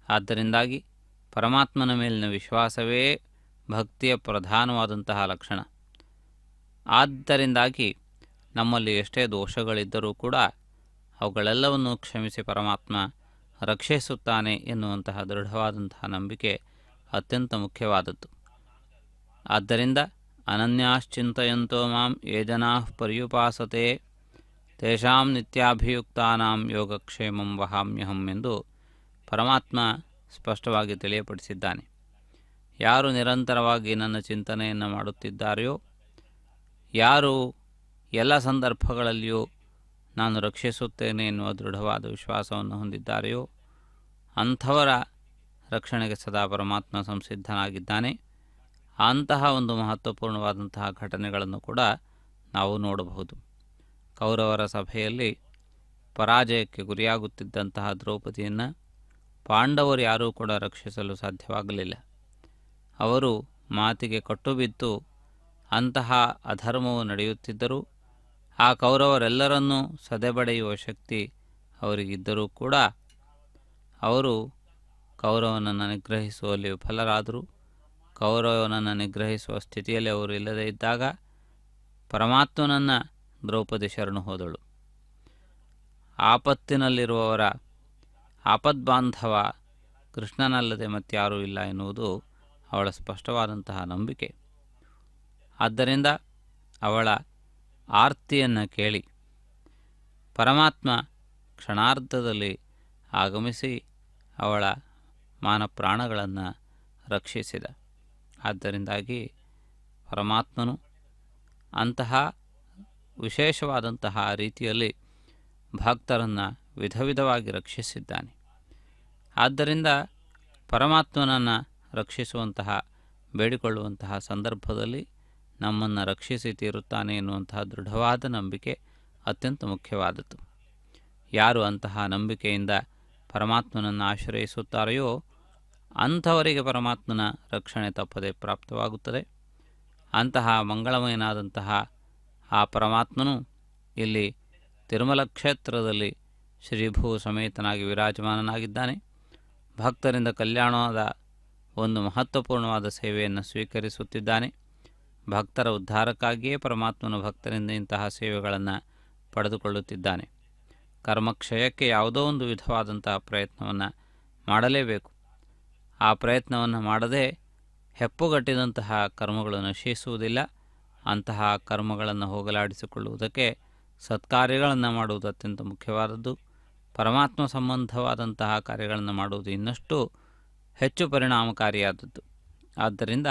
ಆದ್ದರಿಂದಾಗಿ ಪರಮಾತ್ಮನ ಮೇಲಿನ ವಿಶ್ವಾಸವೇ ಭಕ್ತಿಯ ಪ್ರಧಾನವಾದಂತಹ ಲಕ್ಷಣ. ಆದ್ದರಿಂದಾಗಿ ನಮ್ಮಲ್ಲಿ ಎಷ್ಟೇ ದೋಷಗಳಿದ್ದರೂ ಕೂಡ ಅವುಗಳೆಲ್ಲವನ್ನೂ ಕ್ಷಮಿಸಿ ಪರಮಾತ್ಮ ರಕ್ಷಿಸುತ್ತಾನೆ ಎನ್ನುವಂತಹ ದೃಢವಾದಂತಹ ನಂಬಿಕೆ ಅತ್ಯಂತ ಮುಖ್ಯವಾದದ್ದು. ಆದ್ದರಿಂದ ಅನನ್ಯಾಶ್ಚಿಂತಯಂತೋ ಮಾಂ ಯೇ ಜನಾಃ ಪರ್ಯುಪಾಸತೆ ತೇಷಾಂ ನಿತ್ಯಾಭಿಯುಕ್ತಾನಾಂ ಯೋಗಕ್ಷೇಮಂ ವಹಾಮ್ಯಹಂ ಎಂದು ಪರಮಾತ್ಮ ಸ್ಪಷ್ಟವಾಗಿ ತಿಳಿಯಪಡಿಸಿದ್ದಾನೆ. ಯಾರು ನಿರಂತರವಾಗಿ ನನ್ನ ಚಿಂತನೆಯನ್ನು ಮಾಡುತ್ತಿದ್ದಾರೆಯೋ, ಯಾರು ಎಲ್ಲ ಸಂದರ್ಭಗಳಲ್ಲಿಯೂ ನಾನು ರಕ್ಷಿಸುತ್ತೇನೆ ಎನ್ನುವ ದೃಢವಾದ ವಿಶ್ವಾಸವನ್ನು ಹೊಂದಿದ್ದಾರೆಯೋ ಅಂಥವರ ರಕ್ಷಣೆಗೆ ಸದಾ ಪರಮಾತ್ಮ ಸಂಸಿದ್ಧನಾಗಿದ್ದಾನೆ. ಅಂತಹ ಒಂದು ಮಹತ್ವಪೂರ್ಣವಾದಂತಹ ಘಟನೆಗಳನ್ನು ಕೂಡ ನಾವು ನೋಡಬಹುದು. ಕೌರವರ ಸಭೆಯಲ್ಲಿ ಪರಾಜಯಕ್ಕೆ ಗುರಿಯಾಗುತ್ತಿದ್ದಂತಹ ದ್ರೌಪದಿಯನ್ನು ಪಾಂಡವರು ಯಾರೂ ಕೂಡ ರಕ್ಷಿಸಲು ಸಾಧ್ಯವಾಗಲಿಲ್ಲ. ಅವರು ಮಾತಿಗೆ ಕಟ್ಟುಬಿದ್ದು ಅಂತಹ ಅಧರ್ಮವು ನಡೆಯುತ್ತಿದ್ದರೂ ಆ ಕೌರವರೆಲ್ಲರನ್ನೂ ಸದೆಬಡೆಯುವ ಶಕ್ತಿ ಅವರಿಗಿದ್ದರೂ ಕೂಡ ಅವರು ಕೌರವನನ್ನು ನಿಗ್ರಹಿಸುವಲ್ಲಿ ವಿಫಲರಾದರು. ಕೌರವನನ್ನು ನಿಗ್ರಹಿಸುವ ಸ್ಥಿತಿಯಲ್ಲಿ ಅವರು ಇಲ್ಲದೇ ಇದ್ದಾಗ ಪರಮಾತ್ಮನನ್ನು ದ್ರೌಪದಿ ಶರಣು ಹೋದಳು. ಆಪತ್ತಿನಲ್ಲಿರುವವರ ಆಪದ್ಬಾಂಧವ ಕೃಷ್ಣನಲ್ಲದೆ ಮತ್ಯಾರೂ ಇಲ್ಲ ಎನ್ನುವುದು ಅವಳ ಸ್ಪಷ್ಟವಾದಂತಹ ನಂಬಿಕೆ. ಆದ್ದರಿಂದ ಅವಳ ಆರ್ತಿಯನ್ನು ಕೇಳಿ ಪರಮಾತ್ಮ ಕ್ಷಣಾರ್ಧದಲ್ಲಿ ಆಗಮಿಸಿ ಅವಳ ಮಾನಪ್ರಾಣಗಳನ್ನು ರಕ್ಷಿಸಿದ. ಆದ್ದರಿಂದಾಗಿ ಪರಮಾತ್ಮನು ಅಂತಹ ವಿಶೇಷವಾದಂತಹ ರೀತಿಯಲ್ಲಿ ಭಕ್ತರನ್ನು ವಿಧ ವಿಧವಾಗಿ ರಕ್ಷಿಸಿದ್ದಾನೆ. ಆದ್ದರಿಂದ ಪರಮಾತ್ಮನನ್ನು ರಕ್ಷಿಸುವಂತಹ ಬೇಡಿಕೊಳ್ಳುವಂತಹ ಸಂದರ್ಭದಲ್ಲಿ ನಮ್ಮನ್ನು ರಕ್ಷಿಸಿ ತೀರುತ್ತಾನೆ ಎನ್ನುವಂತಹ ದೃಢವಾದ ನಂಬಿಕೆ ಅತ್ಯಂತ ಮುಖ್ಯವಾದದ್ದು. ಯಾರು ಅಂತಹ ನಂಬಿಕೆಯಿಂದ ಪರಮಾತ್ಮನನ್ನು ಆಶ್ರಯಿಸುತ್ತಾರೆಯೋ ಅಂಥವರಿಗೆ ಪರಮಾತ್ಮನ ರಕ್ಷಣೆ ತಪ್ಪದೆ ಪ್ರಾಪ್ತವಾಗುತ್ತದೆ. ಅಂತಹ ಮಂಗಳಮಯನಾದಂತಹ ಆ ಪರಮಾತ್ಮನು ಇಲ್ಲಿ ತಿರುಮಲ ಕ್ಷೇತ್ರದಲ್ಲಿ ಶ್ರೀಭೂ ಸಮೇತನಾಗಿ ವಿರಾಜಮಾನನಾಗಿದ್ದಾನೆ. ಭಕ್ತರಿಂದ ಕಲ್ಯಾಣದ ಒಂದು ಮಹತ್ವಪೂರ್ಣವಾದ ಸೇವೆಯನ್ನು ಸ್ವೀಕರಿಸುತ್ತಿದ್ದಾನೆ. ಭಕ್ತರ ಉದ್ಧಾರಕ್ಕಾಗಿಯೇ ಪರಮಾತ್ಮನು ಭಕ್ತರಿಂದ ಇಂತಹ ಸೇವೆಗಳನ್ನು ಪಡೆದುಕೊಳ್ಳುತ್ತಿದ್ದಾನೆ. ಕರ್ಮಕ್ಷಯಕ್ಕೆ ಯಾವುದೋ ಒಂದು ವಿಧವಾದಂತಹ ಪ್ರಯತ್ನವನ್ನು ಮಾಡಲೇಬೇಕು. ಆ ಪ್ರಯತ್ನವನ್ನು ಮಾಡದೆ ಹೆಪ್ಪುಗಟ್ಟಿದಂತಹ ಕರ್ಮಗಳು ನಶಿಸುವುದಿಲ್ಲ. ಅಂತಹ ಕರ್ಮಗಳನ್ನು ಹೋಗಲಾಡಿಸಿಕೊಳ್ಳುವುದಕ್ಕೆ ಸತ್ಕಾರ್ಯಗಳನ್ನು ಮಾಡುವುದು ಅತ್ಯಂತ ಮುಖ್ಯವಾದದ್ದು. ಪರಮಾತ್ಮ ಸಂಬಂಧವಾದಂತಹ ಕಾರ್ಯಗಳನ್ನು ಮಾಡುವುದು ಇನ್ನಷ್ಟು ಹೆಚ್ಚು ಪರಿಣಾಮಕಾರಿಯಾದದ್ದು. ಆದ್ದರಿಂದ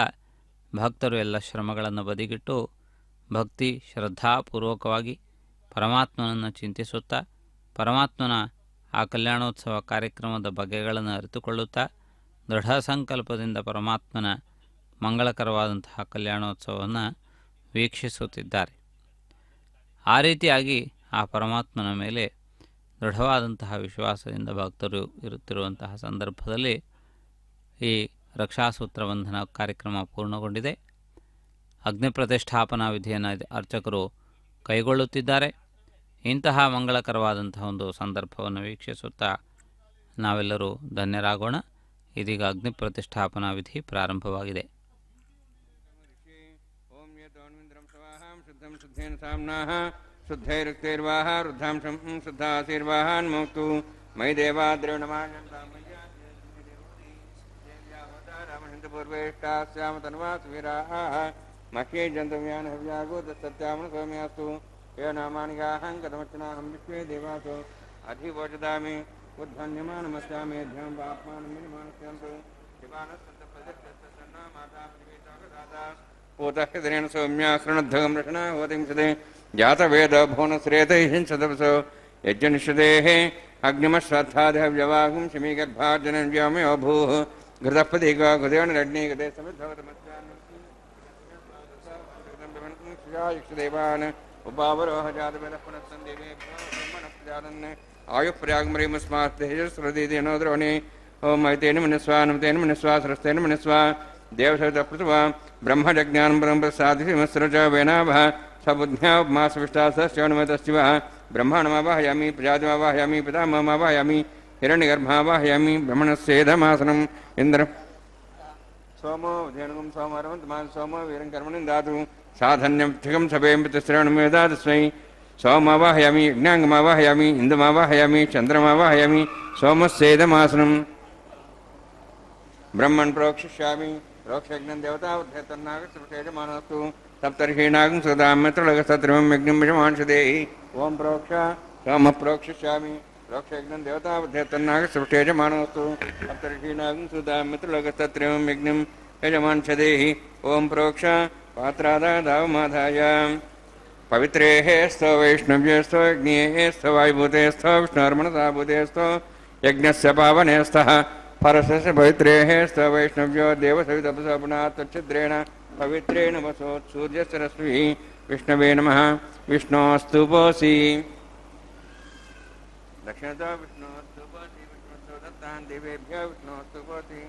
ಭಕ್ತರು ಎಲ್ಲ ಶ್ರಮಗಳನ್ನು ಬದಿಗಿಟ್ಟು ಭಕ್ತಿ ಶ್ರದ್ಧಾಪೂರ್ವಕವಾಗಿ ಪರಮಾತ್ಮನನ್ನು ಚಿಂತಿಸುತ್ತಾ ಪರಮಾತ್ಮನ ಆ ಕಲ್ಯಾಣೋತ್ಸವ ಕಾರ್ಯಕ್ರಮದ ಬಗೆಗಳನ್ನು ಅರಿತುಕೊಳ್ಳುತ್ತಾ ದೃಢ ಸಂಕಲ್ಪದಿಂದ ಪರಮಾತ್ಮನ ಮಂಗಳಕರವಾದಂತಹ ಕಲ್ಯಾಣೋತ್ಸವವನ್ನು ವೀಕ್ಷಿಸುತ್ತಿದ್ದಾರೆ. ಆ ರೀತಿಯಾಗಿ ಆ ಪರಮಾತ್ಮನ ಮೇಲೆ ದೃಢವಾದಂತಹ ವಿಶ್ವಾಸದಿಂದ ಭಕ್ತರು ಇರುತ್ತಿರುವಂತಹ ಸಂದರ್ಭದಲ್ಲಿ ಈ ರಕ್ಷಾಸೂತ್ರ ಬಂಧನ ಕಾರ್ಯಕ್ರಮ ಪೂರ್ಣಗೊಂಡಿದೆ. ಅಗ್ನಿ ಪ್ರತಿಷ್ಠಾಪನಾ ವಿಧಿಯನ್ನು ಅರ್ಚಕರು ಕೈಗೊಳ್ಳುತ್ತಿದ್ದಾರೆ. ಇಂತಹ ಮಂಗಳಕರವಾದಂತಹ ಒಂದು ಸಂದರ್ಭವನ್ನು ವೀಕ್ಷಿಸುತ್ತಾ ನಾವೆಲ್ಲರೂ ಧನ್ಯರಾಗೋಣ. ಇದೀಗ ಅಗ್ನಿ ಪ್ರತಿಷ್ಠಾಪನಾ ವಿಧಿ ಪ್ರಾರಂಭವಾಗಿದೆ. ಶುದ್ಧೈರುಕ್ತೈರ್ವಾಹ ವೃದ್ಧಾಂಶಂ ಶುದ್ಧಾಸೀರ್ವಾಹಾನ್ ಮುಕ್ತು ಮೈ ದೇವಾ ದ್ರವಣಮಾನ್ಯಂತಪೂರ್ವೇಷ್ಟಾಸ್ಯಾಮ ತನ್ವಾಸುವೀರಾಹ ಮಹ್ಯೇ ಜಂತವ್ಯಾನ್ ಹವ್ಯಾಗೋದಸತ್ಯಾಮನ ಸೌಮ್ಯಾಸ್ತು ಯೋ ನಾಮಾನಿಗಾಹಂ ಕಥಮರ್ಚನಾಹಂ ವಿಶ್ವೇ ದೇವಾಸೋ ಅಧಿವೋಚದಾಮಿ ಉದ್ಧನ್ಯಮಾನಮಸ್ಯಾಮಿ ಧ್ಯಾಂ ಪಾಪ್ಮಾನಂ ವಿನಿಮಾನಸ್ಯಾಂತು ಶಿವಾನಸ್ತಪ್ರದರ್ಶನ ಮಾತಾ ಪೃಥ್ವೀತಾಗದಾತಾ ಪೂತಹೃದಯೇನ ಸೌಮ್ಯ ಶೃಣುದ್ಧಗಂ ರಕ್ಷಣಾ ಹೋತಿಂಸದೆ ಜಾತವೇದ ಭುವನಶ್ರೇತೈಹಿಂಸದವಸೋ ಯಜ್ಞನಿಷದೇಃ ಅಗ್ನಿಮಶ್ರದ್ಧಾದಿಹವ್ಯವಾಗುಂ ಶಮೀಗರ್ಭಾರ್ಜನಂ ವ್ಯೋಮಯೋ ಭೂಃ ಘೃತಪದಿಗ ಘೃದೇಣ ರಡ್ನಿ ಗದೆ ಸಮಿದ್ಧವತಮಸ್ಯಾನ್ ಉಪಾವರೋಹ ಜಾತವೇದ ಪುನಃಸಂದೇವೇ ಬ್ರಹ್ಮಣಃ ಆಯುಪ್ರ್ಯಾಗ್ಮರಿಮಸ್ಮಾತ್ ತೇಜಸ್ರದೀದೇನೋ ದ್ರೋಣಿ ಓಂ ಐತೇನ ಮನಸ್ವಾ ನಮತೇನ ಮನಸ್ವಾ ಸರಸ್ತೇನ ಮನಸ್ವಾ ದೇವಸವಿತ ಪೃಥ್ವಾ ಬ್ರಹ್ಮಜ್ಞಾನ ಬ್ರಹ್ಮಸಾಧಿಮಸ್ರಜ ವೇನಾಭ ಸಬುದ್ಧ್ಯಾಮಾಸವಿಷ್ಟಾಸಶ್ಚವಣಮತಸ್ತಿವ ಬ್ರಹ್ಮಾಣಮಾವಾಹಯಾಮಿ ಪ್ರಜಾತಿಮಾವಾಹಯಾಮಿ ಪಿತಾಮಹಮಾವಾಹಯಾಮಿ ಹಿರಣ್ಯಗರ್ಭಮಾವಾಹಯಾಮಿ ಬ್ರಹ್ಮಣಸ್ಯೇಧಮಾಸನಂ ಇಂದ್ರ ಸೋಮೋ ಧೇನುಗಂ ಸೋಮರವಂತಮಾನ್ ಸೋಮೋ ವೀರಂ ಕರ್ಮಣಿಂ ದಾತು ಸಾಧನ್ಯಂ ಸಭೆಂ ಪಿತೃಶ್ರೇಣುಮೇದಾತಸ್ಮೈ ಸೋಮವಾಹಯಾಮಿ ಯಜ್ಞಾಂಗಮಾವಾಹಯಾಮಿ ಇಂದಮಾವಾಹಯಾಮಿ ಚಂದ್ರಮಾವಾಹಯಾಮಿ ಸೋಮಸ್ಯೇಧಮಾಸನಂ ಬ್ರಹ್ಮಣ್ ಪ್ರೋಕ್ಷಿಷ್ಯಾಮಿ रोक्षयज्ञं देवतावधेतन्नागसृष्टेजमानस्तु सप्तर्षीणागं सदाम्यत्रलगसत्रिमं यज्ञं यजमांसदेहि ओम प्रोक्ष सोम प्रोक्षिष्यामि रोक्षयज्ञं देवतावधेतन्नागसृष्टेजमानस्तु सप्तर्षीणागं सदाम्यत्रलगसत्रिमं यज्ञं यजमांसदेहि ओम प्रोक्ष पात्रादावमाधाय पवित्रेः स्थ वैष्णव्यस्थ यज्ञेः स्थ वायुभूतेस्थ विष्णुर्मनसाभूतेस्थ यज्ञस्य पावनेस्थः परसस्य पवित्रेः स्थ वैष्णव्यो देवसवितपसपुनात् तच्छिद्रेण पवित्रेण वसोत् सूर्यस्य रश्मिः विष्णवे नमः विष्णोस्तु पोसि दक्षिणतो विष्णोस्तु पोसि विष्णोस्तु दत्तान् देवेभ्यो विष्णोस्तु पोसि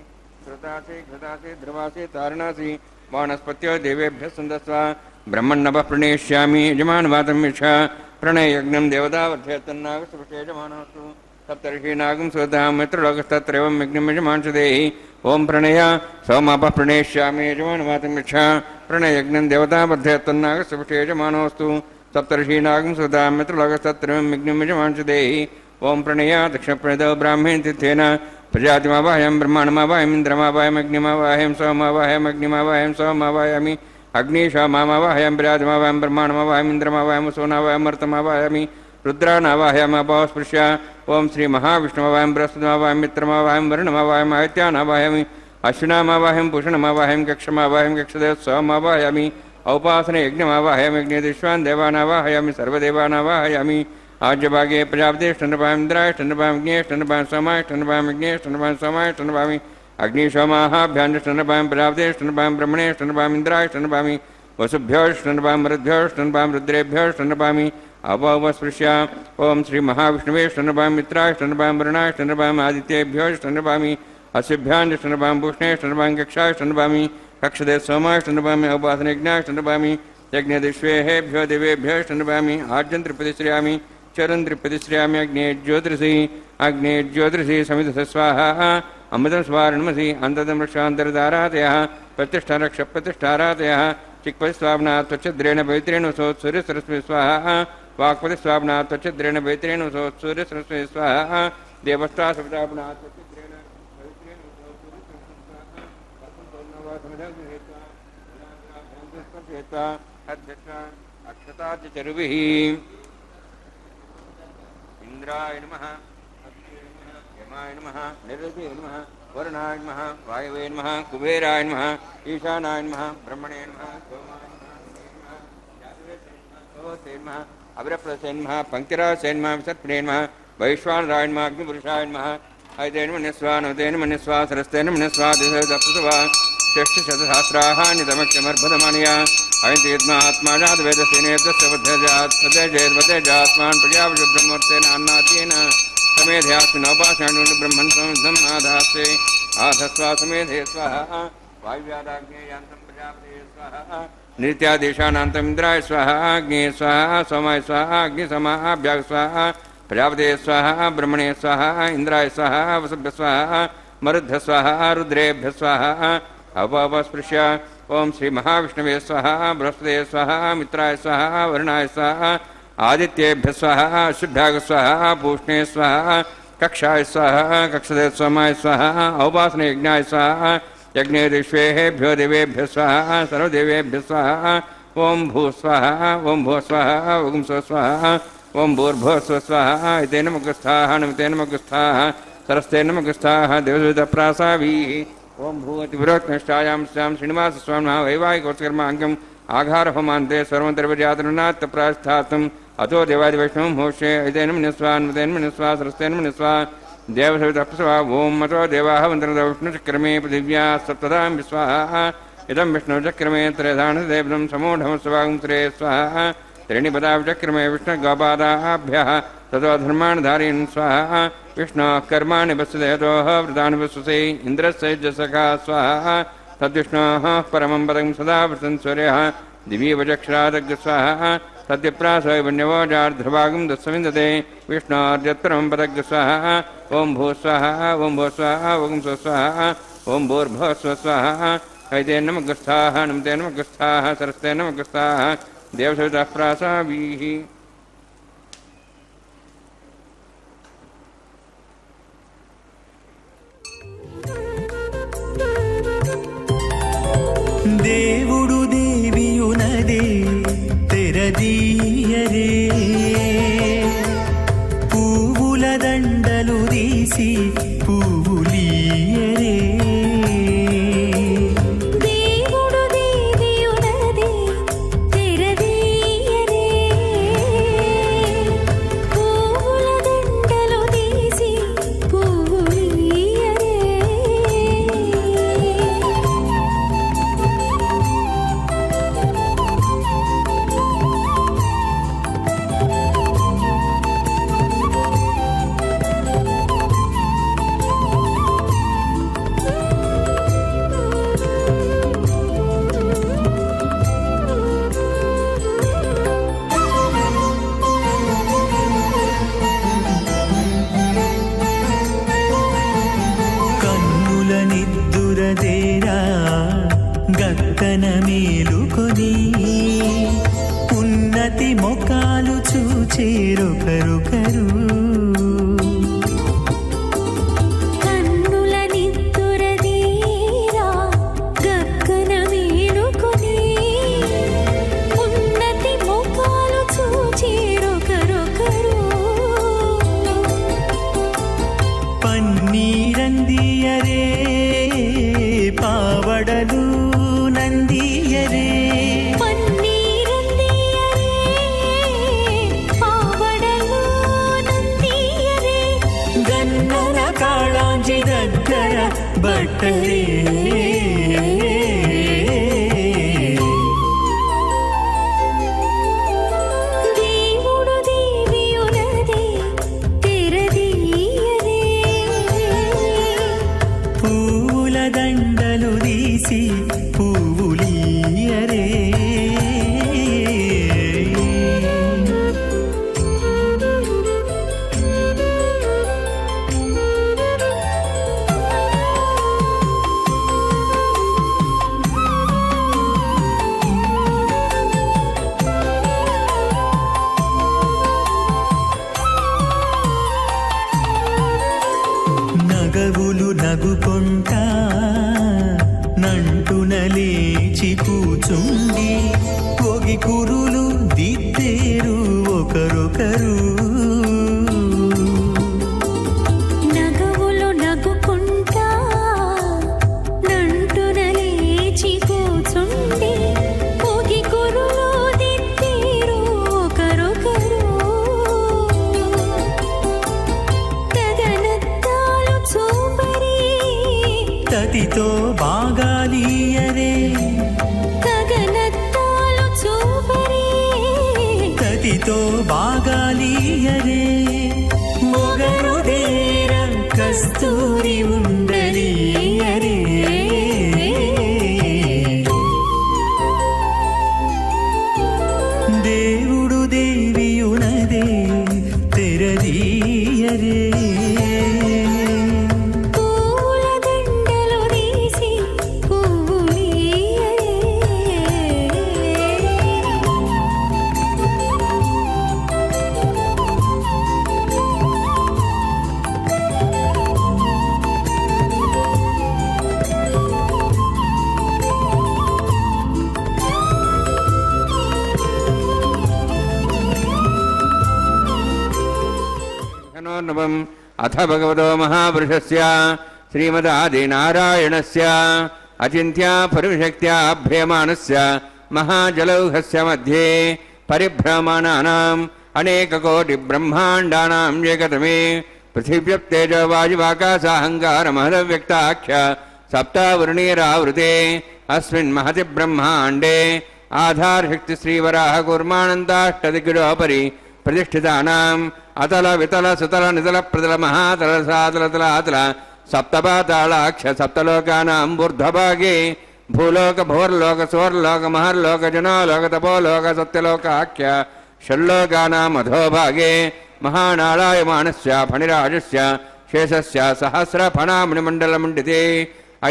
श्रुतासि घृतासि ध्रुवासि तारणासि वानस्पत्यो देवेभ्यः सन्दस्व ब्रह्मण्णवः प्रणेष्यामि यजमानवातं यच्छा प्रणययज्ञं देवतावर्धयतन्नागसृष्टे यजमानोऽस्तु सप्तर्षीणागं सुतां मित्रलोकस्तत्रैवं यज्ञं यजमांसदेहि ओम प्रणय सोमापः प्रणेष्यामि यजमानवातं यच्छा प्रणययज्ञं देवतावर्धयतन्नागसृष्टे यजमानोऽस्तु सप्तर्षीणागं सुतां मित्रलोकस्तत्रैवं यज्ञं यजमांसदेहि ओम प्रणय दक्षिणप्रणितो ब्राह्मेण तीर्थेन प्रजातिमावाहयं ब्रह्माण्डमावाहयम् इन्द्रमावाहयम् अग्निमावाहयं सोममावाहयम् अग्निमावाहयं सोममावाहयामि अग्निशामावाहयं प्रजातिमावाहयं ब्रह्माण्डमावाहयम् इन्द्रमावाहयं सोनावाहयम् अर्थमावाहयामि रुद्रानावाहयामि अपास्पृश्य ओम श्री महाविष्णुमावाहयं बृहस्पतिमावाहयं मित्रमावाहयं वरुणमावाहयम् आदित्यानावाहयामि अश्विनामावाहयं पूषणमावाहयं कक्षमावाहयं कक्षदेवस्वामावाहयामि औपासने यज्ञमावाहयामि यज्ञेश्वान् देवानावाहयामि सर्वदेवानावाहयामि आज्यभागे प्रजापतिष्ठन्नपामि इन्द्रायष्ठन्नपामि अग्नेष्ठन्नपामि सोमायष्ठन्नपामि यज्ञेष्ठन्नपामि सोमायष्ठन्नपामि अग्निशोमाहाभ्यान्ष्ठन्नपामि प्रजापतिष्ठन्नपामि ब्रह्मणेष्ठन्नपामि इन्द्रायष्ठन्नपामि वसुभ्योष्ठन्नपामि मरुद्भ्योष्ठन्नपामि रुद्रेभ्योष्ठन्नपामि अवस्पृश्य ओम श्री महाविष्णुवेष्ठन्नपामि मित्रायष्ठन्नपामि वरुणायष्ठन्नपामि आदित्येभ्योष्ठन्नपामि असिभ्यान्ष्ठन्नपामि भूषणेष्ठन्नपामि कक्षायष्ठन्नपामि कक्षदे सोमायष्ठन्नपामि औपासनयज्ञायष्ठन्नपामि यज्ञदिष्वेभ्यो देवेभ्योष्ठन्नपामि आज्यं त्रिपतिश्रयामि चरन् त्रिपतिश्रयामि अग्ने ज्योतिषि समिधस्य स्वाहा अमृतं स्वारणमसि अन्ततं वृक्षान्तर्धारातयः प्रतिष्ठारक्षप्रतिष्ठारातयः चिक्पतिस्वाप्नात् त्वच्छद्रेण पवित्रेण वसोत् सूर्यसरस्वती स्वाहा वाक्पतिस्वाप्नात् त्वच्छद्रेण पवित्रेण वसोत् सूर्यसरस्वती स्वाहा देवस्था सविताप्नात् त्वच्छद्रेण पवित्रेण वसोत् सूर्यसरस्वती स्वाहा अक्षताचरुभिः इंद्राय नमः यमाय नमः निरृते नमः वरुणाय नमः वायवे नमः कुबेराय नमः ईशानाय नमः ब्रह्मणे नमः सोमाय नमः अभ्रप्रसे नमः पंक्तिरासे नमः विसर्पणे नमः वैश्वानराय नमः अग्निपुरुषाय नमः अयतेन मन्यस्वा नवतेन मन्यस्वा सरस्तेन मन्यस्वा दिशदप्सुवा षष्ठशतसहस्राणि तमक्षमर्भदमानया अयन्तीत्मात्मा जातवेदसेनेतस्य वध्यजास्मान् प्रजापशुब्रह्मोत्तेन अन्नाद्येन समेधयास्मिनोपासनान् ब्रह्मन् संविद्धम् आधास्ते आधस्वा समेधे स्वाहा वायुव्यादाग्नेयान्तं प्रजापते स्वाहा नित्यादेशानान्तम् इन्द्राय स्वाहा अग्ने स्वाहा सोमाय स्वाहा अग्निसमाभ्याग स्वाहा प्रजापते स्वाहा ब्रह्मणे स्वाहा इंद्राय स्वाहा वसुभ्य स्वाहा मरुद्भ्य स्वाहा रुद्रेभ्य स्वाहा अवस्पृश्य ओम श्री महाविष्णवे स्वाहा बृहस्पते स्वाहा मित्राय स्वाहा वरुणाय स्वाहा आदित्येभ्य स्वाहा शुभ्याग स्वाहा पूष्णे स्वाहा कक्षाय स्वाहा कक्षदे सोमाय स्वाहा औपासने यज्ञाय स्वाहा यज्ञेश्वेभ्यो देवेभ्य स्वाहा सर्वदेवेभ्य स्वाहा ओम भू स्वाहा ओम भू स्वाहा ओम स्व स्वाहा ओम भूर्भुव स्व स्वाहा इतेन मुखस्थाः नमतेन मुखस्थाः सरस्तेन मुखस्थाः देवदूतप्रासाभिः ओम भूतिविरोक्तनिष्ठायां स्यां श्रीनिवासस्वामिनः वैवाहिकोत्कर्माङ्गम् आघारहोमान्ते सर्वन्तर्वजातनुनात् प्रास्थातुम् अतो देवादिवैष्णवं होष्ये इतेन मन्यस्वा नमतेन मन्यस्वा सरस्तेन मन्यस्वा देवसवितप्सवा ओम अतो देवाः वन्दनतो विष्णुचक्रमे पृथिव्या सप्तदां विस्वाहा इदं विष्णुचक्रमे त्रयधानदेवं समूढमस्वागं त्रे स्वाहा त्रीणिपदा विचक्रमे विष्णुगोपादाभ्यः ततो धर्मान् धारयन् स्वाहा विष्णोः कर्माणि वत्सदेहतोः व्रतानि वत्ससे इन्द्रस्य जसखा स्वाहा तद्विष्णोः परमं पदं सदा वृतन् सूर्यः दिवीवचक्षरादग् स्वाहा तद्विप्रासवन्यवोजार्ध्रभागं दत्सविन्दते विष्णोर्यत्परमं पदग् स्वाहा ओम भू स्वाहा ओम भू स्वाहा ओम स्व स्वाहा ओम भूर्भुवः स्व स्वाहा ऐतेन नमगस्थाः नमतेन नमगस्थाः सरस्तेन नमगस्थाः देवसवितः प्रासाभिः దేవుడు దేవియునదే తెరదీయరే, పువ్వుల దండలు తీసి పువ్వులీయరే. దేవుడు దేవియునదే తెరదీయరే, పువ్వుల దండలు తీసి పువ్వులీయరే. కన్నుల నిద్దురదేరా గక్కన మేలుకొని, ఉన్నతి మొఖాలు చూచేరొకరొకరు. కన్నుల నిద్దురదీరా గగ్గన మేలుకొని, ఉన్నతి ముఖాలు చూచేరొకరొకరు. పన్నీరందియరే పావడలు నందియరే, పన్నీరందియరే పావడలు నందియరే. గన్నర కాళాంజి దగ్గర బట్టరే. దేవుడు దేవియునదే తెరదీయరే, పువ్వుల దండలు తీసి పువ్వులీయరే. నగవులు నగుకొంటా నంటున లేచి కూచుండి, పొగి కురులు దిద్దేరు ఒకరొకరు. నగవులు నగుకుంటా నంటున లేచి కూచుండి, పొగి కురులు దిద్దేరు ఒకరొకరు. తగనత్తాలు చూపరి, తతితో బాగాలీయరే, తగనత్తాలు చూపరి, తతితో బాగాలీయరే. మొగరు దేర కస్తూరి ఉండలీయరే. దేవుడు దేవియునదే తెరదీయరే, పూల దండలు తీసి పువ్వులీయరే. నవం అథ భగవతో మహాపురుషస్య శ్రీమదాదినారాయణస్య అచింత్య పరివిశక్త్యా అభ్రియమానస్య మహాజలౌహస్య మధ్యే పరిభ్రమాణానాం అనేకకోటి బ్రహ్మాండానాం ఏకతమే పృథివ్యప్తేజో వాయువాకాశాహంకారమహదవ్యక్తాఖ్య సప్తావృణీరావృతే అస్మిన్ మహతి బ్రహ్మాండే ఆధారశక్తి శ్రీవరాహ కూర్మానందాష్టదిగ్గుడోపరి ప్రతిష్ఠితానాం అతల వితల సుతల నితల ప్రతల మహాతల సాతల తలాతల సప్తపాతాళాక్ష సప్తలోకానాం ఊర్ధ్వభాగే భూలోక భోర్లోక సోర్లోక మహర్లోక జనోలోక తపోలోక సత్యలోకాఖ్య షల్లోకానాం అధోభాగే మహానాళాయమానస్య ఫణిరాజస్య శేషస్య సహస్ర ఫణామణిమండలమండితే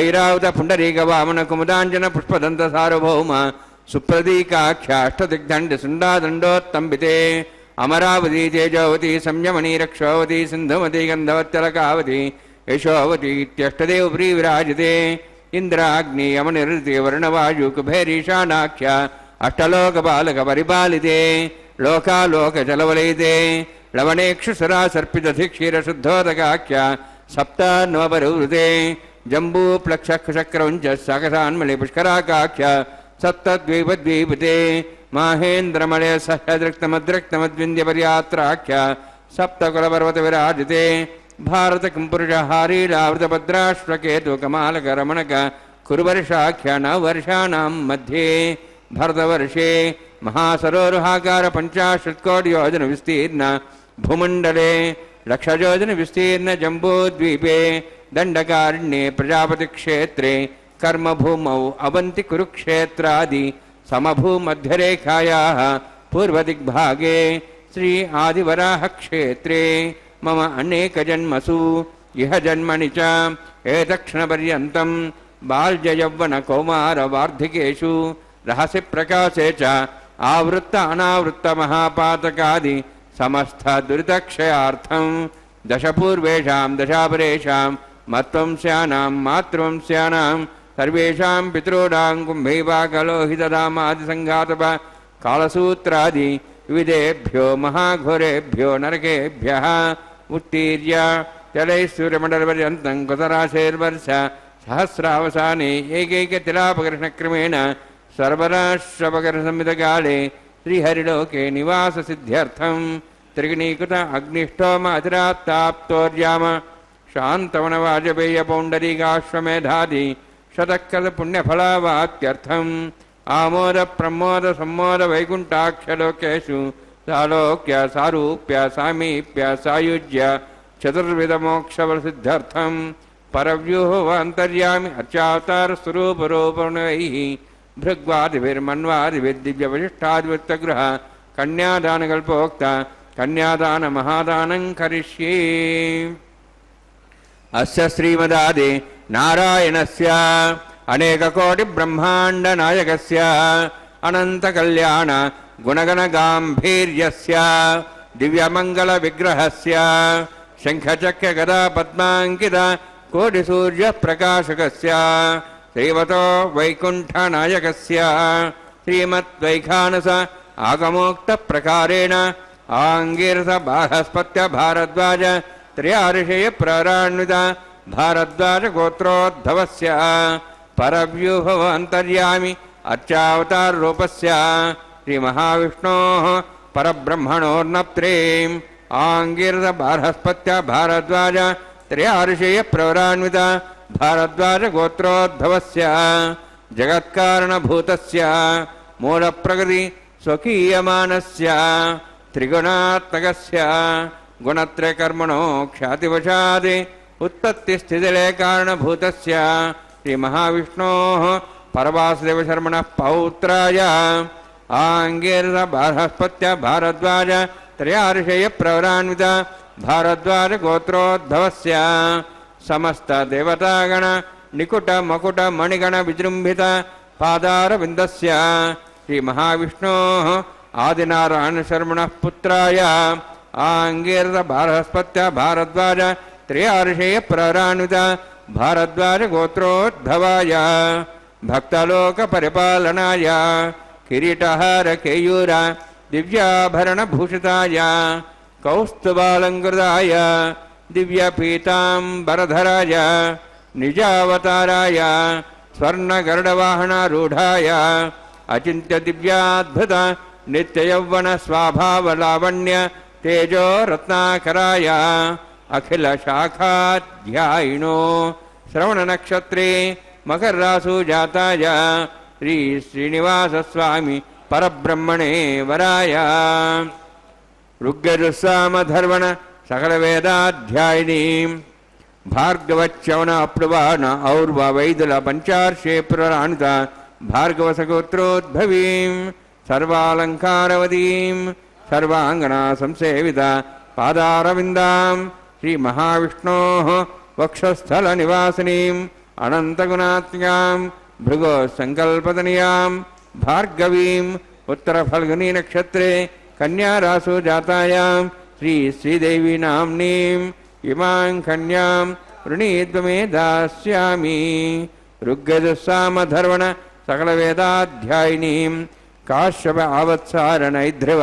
ఐరావత పుండరీక వామన కుముదాంజన పుష్పదంత సార్వభౌమ సుప్రదీకాఖ్యాష్టదిగ్దండి సుండాదండోత్తంబితే అమరావతి తేజోవతి సంయమనీ రక్షోవతి సింధుమతి గంధవత్యలకావతి యశోవతి ఇత్యష్టదేవ ప్రీ విరాజితే ಇಂದ್ರಾಗ್ನಿ ಯಮನಿರ್ತಿ ವರ್ಣವಾಯು ಕುಬೇರೀಶಾನಾಖ್ಯ ಅಷ್ಟಲೋಕ ಬಾಲಕ ಪರಿಪಾಲಿತೆ ಲೋಕಾಲೋಕ ಜಲವಲಯಿತೆ ಲವಣೇಕ್ಷು ಸರಾಸರ್ಪಿತ ಕ್ಷೀರ ಶುದ್ಧೋದಕಾಖ್ಯ ಸಪ್ತಾನ್ವಪರಿವೃತೆ ಜಂಬೂ ಪ್ಲಕ್ಷಕ್ರೌಂಚ ಸಾಗಸಾನ್ಮಳಿ ಪುಷ್ಕರಾಕಾಖ್ಯ ಸಪ್ತದ್ವೀಪದ್ವೀಪತೆ ಮಾಹೇಂದ್ರಮಲಯ ಸಹ್ಯದೃಕ್ತಮದ್ರಕ್ತಮದ್ವಿಂದ್ಯ ಪರ್ಯಾತ್ರಾಖ್ಯ ಸಪ್ತಕುಲಪರ್ವತ ವಿರಾಜಿತೆ ಭಾರತ ಕಿಂಪುರುಷ ಹಾರೀಲಾವೃತ ಭದ್ರಾಶ್ವಕೇತು ಕಮಾಲಕ ರಮಣಕ ಕುರುವರ್ಷಾಖ್ಯ ನವರ್ಷಾಣಾಂ ಮಧ್ಯೆ ಭರತವರ್ಷೆ ಮಹಾಸರೋರುಹಾಕಾರ 50 ಕೋಟಿ ಯೋಜನ ವಿಸ್ತೀರ್ಣ ಭೂಮಂಡಲೆ ಲಕ್ಷಯೋಜನ ವಿಸ್ತೀರ್ಣ ಜಂಬೂದ್ವೀಪೆ ದಂಡಕಾರಣ್ಯೆ ಪ್ರಜಾಪತಿ ಕ್ಷೇತ್ರೆ ಕರ್ಮಭೂಮೌ ಅವಂತಿ ಕುರುಕ್ಷೇತ್ರಾದಿ ಸಮಭೂಮಧ್ಯರೇಖಾಯಾಃ ಪೂರ್ವದಿಗ್ಭಾಗೆ ಶ್ರೀ ಆದಿವರಾಹ ಕ್ಷೇತ್ರೆ ಮಮ ಅನೇಕಜನ್ಮಸು ಇಹ ಜನ್ಮನಿ ಚ ಏತಕ್ಷಣಪರ್ಯಂತಂ ಬಾಲ್ಯಯೌವನ ಕೌಮಾರ ವಾರ್ಧಿಕೇಷು ರಹಸ್ಯ ಪ್ರಕಾಶೇ ಚ ಆವೃತ್ತ ಅನಾವೃತ್ತ ಮಹಾಪಾತಕಾದಿ ಸಮಸ್ತ ದುರಿತಕ್ಷಯಾರ್ಥಂ ದಶಪೂರ್ವೇಷಾಂ ದಶಾಪರೇಷಾಂ ಮತ್ವಂಸ್ಯಾನಾಂ ಮಾತೃವಂಸ್ಯಾನಾಂ ಸರ್ವೇಷಾಂ ಪಿತॄಣಾಂ ಕುಂಭೈವಾಗಲೋಹಿತಧಾಮಾದಿ ಸಂಘಾತಪ ಕಾಲಸೂತ್ರಾದಿ ವಿವಿಧೇಭ್ಯೋ ಮಹಾಘೋರೇಭ್ಯೋ ನರಕೇಭ್ಯಃ ಉತ್ತೀರ್ಯ ಜಲೈಃ ಸೂರ್ಯಮಂಡಲಪರ್ಯಂತಂ ಕುತರಾಶೈರ್ವರ್ಷ ಸಹಸ್ರಾವಸಾನೆ ಏಕೈಕತಿಲಾಪಕರ್ಷಣಕ್ರಮೇಣ ಸರ್ವರಾಶ್ರಪಕರ್ಷಸಂಹಿತಕಾಲೆ ಶ್ರೀಹರಿಲೋಕೆ ನಿವಾಸಸಿದ್ಧ್ಯರ್ಥಂ ತ್ರಿಗಣೀಕೃತ ಅಗ್ನಿಷ್ಠೋಮ ಅತಿರಾತ್ತಾಪ್ತೋರ್ಯಾಮ ಶಾಂತವನ ವಾಜಪೇಯ ಪೌಂಡರೀಕಾಶ್ವಮೇಧಾದಿ ಶತಕೃತ ಪುಣ್ಯಫಲಾವಾಪ್ತ್ಯರ್ಥಂ ಆಮೋದ ಪ್ರಮೋದ ಸಂಮೋದ ವೈಕುಂಠಾಖ್ಯಲೋಕೇಶು ಸಾಲೋಕ್ಯ ಸಾರೂಪ್ಯ ಸಾಮೀಪ್ಯ ಸಾಯುಜ್ಯ ಚತುರ್ವಿಧ ಮೋಕ್ಷಫಲಸಿದ್ಧ್ಯರ್ಥಂ ಪರವ್ಯೂಹ ಅಂತರ್ಯಾಮಿ ಅರ್ಚಾವತಾರ ಸ್ವರೂಪರೂಪಣೈಃ ಭೃಗ್ವಾದಿಭಿರ್ಮನ್ವಾದಿಭಿರ್ದಿವ್ಯವಶಿಷ್ಟಾದಿವೃತ್ತಗೃಹ ಕನ್ಯಾದಾನಕಲ್ಪೋಕ್ತ ಕನ್ಯಾದಾನ ಮಹಾದಾನಂ ಕರಿಷ್ಯೇ. ಅಸ್ಯ ಶ್ರೀಮದಾದಿ ನಾರಾಯಣಸ್ಯ ಅನೇಕಕೋಟಿ ಬ್ರಹ್ಮಾಂಡ ನಾಯಕಸ್ಯ ಅನಂತ ಕಲ್ಯಾಣ ಗುಣಗಣ ಗಾಂಭೀರ್ಯಸ್ಯ ದಿವ್ಯಮಂಗಲ ವಿಗ್ರಹಸ್ಯ ಶಂಖಚಕ್ರ ಗದಾ ಪದ್ಮಾಂಕಿತ ಕೋಟಿ ಸೂರ್ಯ ಪ್ರಕಾಶಕಸ್ಯ ಶ್ರೀಮತೋ ವೈಕುಂಠ ನಾಯಕಸ್ಯ ಶ್ರೀಮದ್ವೈಖಾನಸ ಆಗಮೋಕ್ತ ಪ್ರಕಾರೇಣ ಆಂಗೀರಸ ಬಾಹಸ್ಪತ್ಯ ಭಾರದ್ವಾಜ ತ್ರಯಾರ್ಷಯ ಪ್ರಾರಾನ್ವಿತ ಭಾರದ್ವಾಜ ಗೋತ್ರೋದ್ಭವಸ್ಯ ಪರವ್ಯೂಹವ ಅಂತರ್ಯಾಮಿ ಅರ್ಚಾವತಾರ ರೂಪಸ್ಯ ಶ್ರೀ ಮಹಾವಿಷ್ಣೋಃ ಪರಬ್ರಹ್ಮಣೋರ್ನಪ್ತ್ರೀಂ ಆಂಗೀರಸ ಬಾಹಸ್ಪತ್ಯ ಭಾರದ್ವಾಜ ತ್ರಯಾರ್ಷಯ ಪ್ರಾರಾನ್ವಿತ ಭಾರದ್ವಾಜ ಗೋತ್ರೋದ್ಭವಸ್ಯ ಜಗತ್ಕಾರಣಭೂತಸ್ಯ ಮೂಲಪ್ರಕೃತಿ ಸ್ವಕೀಯಮಾನಸ್ಯ ತ್ರಿಗುಣಾತ್ಮಕಸ್ಯ ಗುಣತ್ರಯಕರ್ಮಣೋ ಖ್ಯಾತಿವಶಾದಿ ಉತ್ಪತ್ತಿಸ್ಥಿತಿಲಯ ಕಾರಣಭೂತಸ್ಯ ಶ್ರೀ ಮಹಾವಿಷ್ಣೋಃ ಪರವಾಸುದೇವಶರ್ಮಣಃ ಪೌತ್ರಾಯ ಆಂಗೀರಸ ಬಾಹಸ್ಪತ್ಯ ಭಾರದ್ವಾಜ ತ್ರಯಾರ್ಷಯ ಪ್ರವರಾನ್ವಿತ ಭಾರದ್ವಾಜ ಗೋತ್ರೋದ್ಭವಸ್ಯ ಸಮಸ್ತ ದೇವತಾಗಣ ನಿಕುಟ ಮಕುಟ ಮಣಿಗಣ ವಿಜೃಂಭಿತ ಪಾದಾರವಿಂದಸ್ಯ ಶ್ರೀ ಮಹಾವಿಷ್ಣೋಃ ಆದಿನಾರಾಯಣ ಶರ್ಮಣಃ ಪುತ್ರಾಯ ಆಂಗೀರಸ ಬಾಹಸ್ಪತ್ಯ ಭಾರದ್ವಾಜ ತ್ರಯಾರ್ಷಯ ಪ್ರವರಾನ್ವಿತ ಭಾರದ್ವಾಜ ಗೋತ್ರೋದ್ಭವಾಯ ಭಕ್ತಲೋಕ ಪರಿಪಾಲನಾಯ ಕಿರೀಟಹಾರ ಕೇಯೂರ ದಿವ್ಯಾಭರಣಭೂಷಿತಾಯ ಕೌಸ್ತುಭಾಲಂಕೃತಾಯ ದಿವ್ಯಪೀತಾಂಬರಧರಾಯ ನಿಜಾವತಾರಾಯ ಸ್ವರ್ಣಗರುಡವಾಹನಾರೂಢಾಯ ಅಚಿಂತ್ಯ ದಿವ್ಯಾದ್ಭುತ ನಿತ್ಯಯೌವನ ಸ್ವಭಾವಲಾವಣ್ಯ ತೇಜೋ ರತ್ನಾಕರಾಯ ಅಖಿಲ ಶಾಖಾಧ್ಯಾಯಿನೋ ಶ್ರವಣ ನಕ್ಷತ್ರೇ ಮಕರರಾಸು ಜಾತಾಯ ಶ್ರೀ ಶ್ರೀನಿವಾಸ ಸ್ವಾಮಿ ಪರಬ್ರಹ್ಮಣೇ ವರಾಯ ಋಗ್ಯಜುಸ್ಸಾಮಧರ್ವಣ ಸಕಲ ವೇದಾಧ್ಯಾಯಿನೀಂ ಭಾರ್ಗವಚ್ಯವನ ಅಪ್ಲುವಾನ ಔರ್ವ ವೈದುಲ ಪಂಚಾರ್ಷೇ ಪ್ರರಾಣಿತ ಭಾರ್ಗವ ಸಗೋತ್ರೋದ್ಭವೀಂ ಸರ್ವಾಲಂಕಾರವದೀಂ ಸರ್ವಾಂಗನ ಸಂಸೇವಿತ ಪಾದಾರವಿಂದಾಂ ಶ್ರೀ ಮಹಾವಿಷ್ಣೋಃ ವಕ್ಷಸ್ಥಲ ನಿವಾಸಿನೀಂ ಅನಂತಗುಣಾತ್ಮ್ಯಾಂ ಭೃಗೋ ಸಂಕಲ್ಪತನಿಯಾಂ ಭಾರ್ಗವೀಂ ಉತ್ತರ ಫಲ್ಗುನಿ ನಕ್ಷತ್ರೇ ಕನ್ಯಾರಾಸು ಜಾತಾಯಾಂ ಶ್ರೀ ಶ್ರೀದೇವಿ ನಾಮ್ನೀಂ ಇಮಾಂ ಕನ್ಯಾಂ ವೃಣೀದ್ವಮೇ ದಾಸ್ಯಾಮಿ. ಋಗ್ಯಜಸ್ಸಾಮಧರ್ವಣ ಸಕಲವೇದಾಧ್ಯಾಯಿನೀಂ ಕಾಶ್ಯಪ ಆವತ್ಸಾರಣೈಧ್ರುವ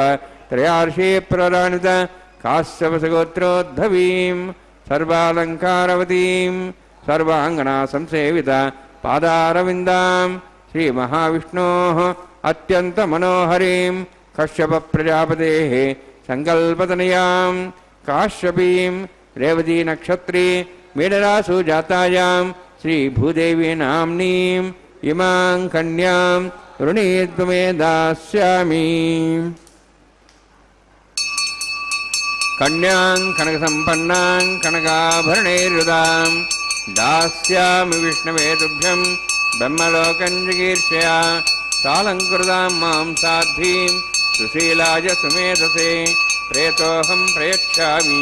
ತ್ರಯಾರ್ಷೇ ಪ್ರರಾಣಿತ ಕಾಶ್ಯಪಸಗೋತ್ರೋದ್ಭವೀಂ ಸರ್ವಾಲಂಕಾರವತೀಂ ಸರ್ವಾಂಗನಾ ಸಂಸೇವಿತ ಪಾದಾರವಿಂದಾಂ ಶ್ರೀಮಹಾವಿಷ್ಣೋಃ ಅತ್ಯಂತಮನೋಹರೀಂ ಕಶ್ಯಪ ಪ್ರಜಾಪತೇಃ ಸಂಕಲ್ಪತನಯಾಂ ಕಾಶ್ಯಪೀಂ ರೇವತಿ ನಕ್ಷತ್ರೀ ಮೇಡರಾಸು ಜಾತಾಯಾಂ ಶ್ರೀಭೂದೇವಿ ನಾಮ್ನೀಂ ಇಮಾಂ ಕನ್ಯಾಂ ಋಣೀತ್ವಮೇ ದಾಸ್ಯಾಮಿ. ಕನ್ಯಾಂ ಕನಕಸಂಪನ್ನಾಂ ಕನಕಾಭರಣೈರ್ಯುದಾಂ दास्यामि विष्णवे तुभ्यं ब्रह्मलोकं जिगीर्षया सालङ्कृतां मां साध्वीं सुशीलाय सुमेधसे प्रेतोऽहं प्रयच्छामि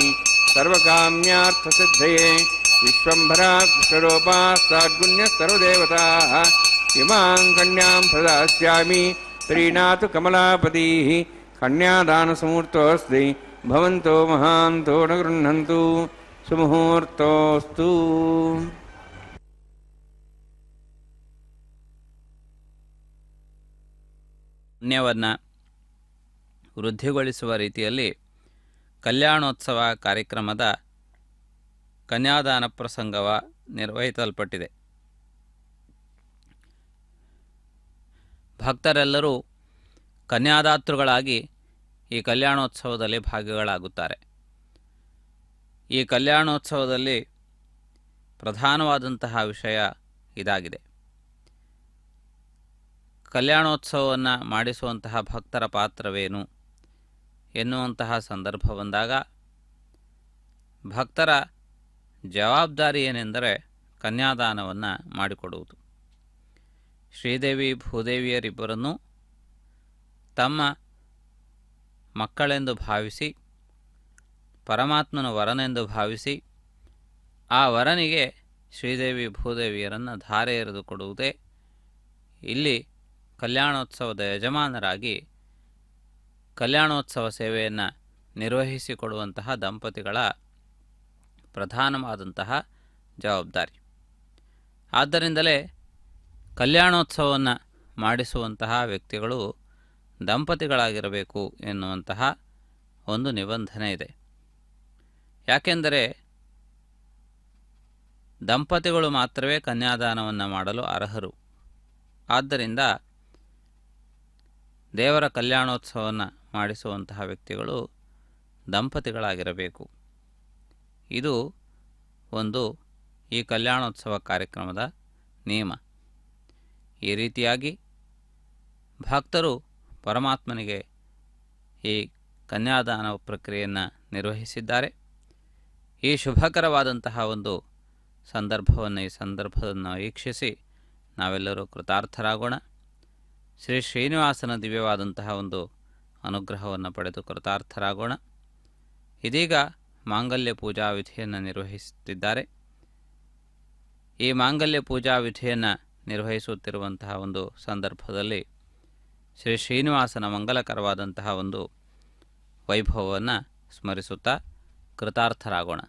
सर्वकाम्यार्थसिद्धये विश्वम्भरा कृष्णरूपा साद्गुण्यः इमां कन्यां प्रदास्यामि प्रीणातु कमलापतिः कन्यादानसमुहूर्तोऽस्ति भवन्तो महान्तो न गृह्णन्तु ಸುಮುಹೂರ್ತೋಸ್ತು. ಪುಣ್ಯವನ್ನು ವೃದ್ಧಿಗೊಳಿಸುವ ರೀತಿಯಲ್ಲಿ ಕಲ್ಯಾಣೋತ್ಸವ ಕಾರ್ಯಕ್ರಮದ ಕನ್ಯಾದಾನ ಪ್ರಸಂಗವ ನಿರ್ವಹಿಸಲ್ಪಟ್ಟಿದೆ. ಭಕ್ತರೆಲ್ಲರೂ ಕನ್ಯಾದಾತೃಗಳಾಗಿ ಈ ಕಲ್ಯಾಣೋತ್ಸವದಲ್ಲಿ ಭಾಗಿಗಳಾಗುತ್ತಾರೆ. ಈ ಕಲ್ಯಾಣೋತ್ಸವದಲ್ಲಿ ಪ್ರಧಾನವಾದಂತಹ ವಿಷಯ ಇದಾಗಿದೆ. ಕಲ್ಯಾಣೋತ್ಸವವನ್ನು ಮಾಡಿಸುವಂತಹ ಭಕ್ತರ ಪಾತ್ರವೇನು ಎನ್ನುವಂತಹ ಸಂದರ್ಭ ಬಂದಾಗ ಭಕ್ತರ ಜವಾಬ್ದಾರಿ ಏನೆಂದರೆ ಕನ್ಯಾದಾನವನ್ನು ಮಾಡಿಕೊಡುವುದು. ಶ್ರೀದೇವಿ ಭೂದೇವಿಯರಿಬ್ಬರನ್ನೂ ತಮ್ಮ ಮಕ್ಕಳೆಂದು ಭಾವಿಸಿ ಪರಮಾತ್ಮನ ವರನೆಂದು ಭಾವಿಸಿ ಆ ವರನಿಗೆ ಶ್ರೀದೇವಿ ಭೂದೇವಿಯರನ್ನು ಧಾರೆ ಎರೆದು ಕೊಡುವುದೇ ಇಲ್ಲಿ ಕಲ್ಯಾಣೋತ್ಸವದ ಯಜಮಾನರಾಗಿ ಕಲ್ಯಾಣೋತ್ಸವ ಸೇವೆಯನ್ನು ನಿರ್ವಹಿಸಿಕೊಡುವಂತಹ ದಂಪತಿಗಳ ಪ್ರಧಾನವಾದಂತಹ ಜವಾಬ್ದಾರಿ. ಆದ್ದರಿಂದಲೇ ಕಲ್ಯಾಣೋತ್ಸವವನ್ನು ಮಾಡಿಸುವಂತಹ ವ್ಯಕ್ತಿಗಳು ದಂಪತಿಗಳಾಗಿರಬೇಕು ಎನ್ನುವಂತಹ ಒಂದು ನಿಬಂಧನೆ ಇದೆ. ಯಾಕೆಂದರೆ ದಂಪತಿಗಳು ಮಾತ್ರವೇ ಕನ್ಯಾದಾನವನ್ನು ಮಾಡಲು ಅರ್ಹರು. ಆದ್ದರಿಂದ ದೇವರ ಕಲ್ಯಾಣೋತ್ಸವವನ್ನು ಮಾಡಿಸುವಂತಹ ವ್ಯಕ್ತಿಗಳು ದಂಪತಿಗಳಾಗಿರಬೇಕು. ಇದು ಒಂದು ಈ ಕಲ್ಯಾಣೋತ್ಸವ ಕಾರ್ಯಕ್ರಮದ ನಿಯಮ. ಈ ರೀತಿಯಾಗಿ ಭಕ್ತರು ಪರಮಾತ್ಮನಿಗೆ ಈ ಕನ್ಯಾದಾನ ಪ್ರಕ್ರಿಯೆಯನ್ನು ನಿರ್ವಹಿಸಿದ್ದಾರೆ. ಈ ಶುಭಕರವಾದಂತಹ ಒಂದು ಸಂದರ್ಭವನ್ನು ಈ ಸಂದರ್ಭವನ್ನು ವೀಕ್ಷಿಸಿ ನಾವೆಲ್ಲರೂ ಕೃತಾರ್ಥರಾಗೋಣ. ಶ್ರೀ ಶ್ರೀನಿವಾಸನ ದಿವ್ಯವಾದಂತಹ ಒಂದು ಅನುಗ್ರಹವನ್ನು ಪಡೆದು ಕೃತಾರ್ಥರಾಗೋಣ. ಇದೀಗ ಮಾಂಗಲ್ಯ ಪೂಜಾ ವಿಧಿಯನ್ನು ನಿರ್ವಹಿಸುತ್ತಿದ್ದಾರೆ. ಈ ಮಾಂಗಲ್ಯ ಪೂಜಾ ವಿಧಿಯನ್ನು ನಿರ್ವಹಿಸುತ್ತಿರುವಂತಹ ಒಂದು ಸಂದರ್ಭದಲ್ಲಿ ಶ್ರೀ ಶ್ರೀನಿವಾಸನ ಮಂಗಲಕರವಾದಂತಹ ಒಂದು ವೈಭವವನ್ನು ಸ್ಮರಿಸುತ್ತಾ ಕೃತಾರ್ಥರಾಗೋಣ.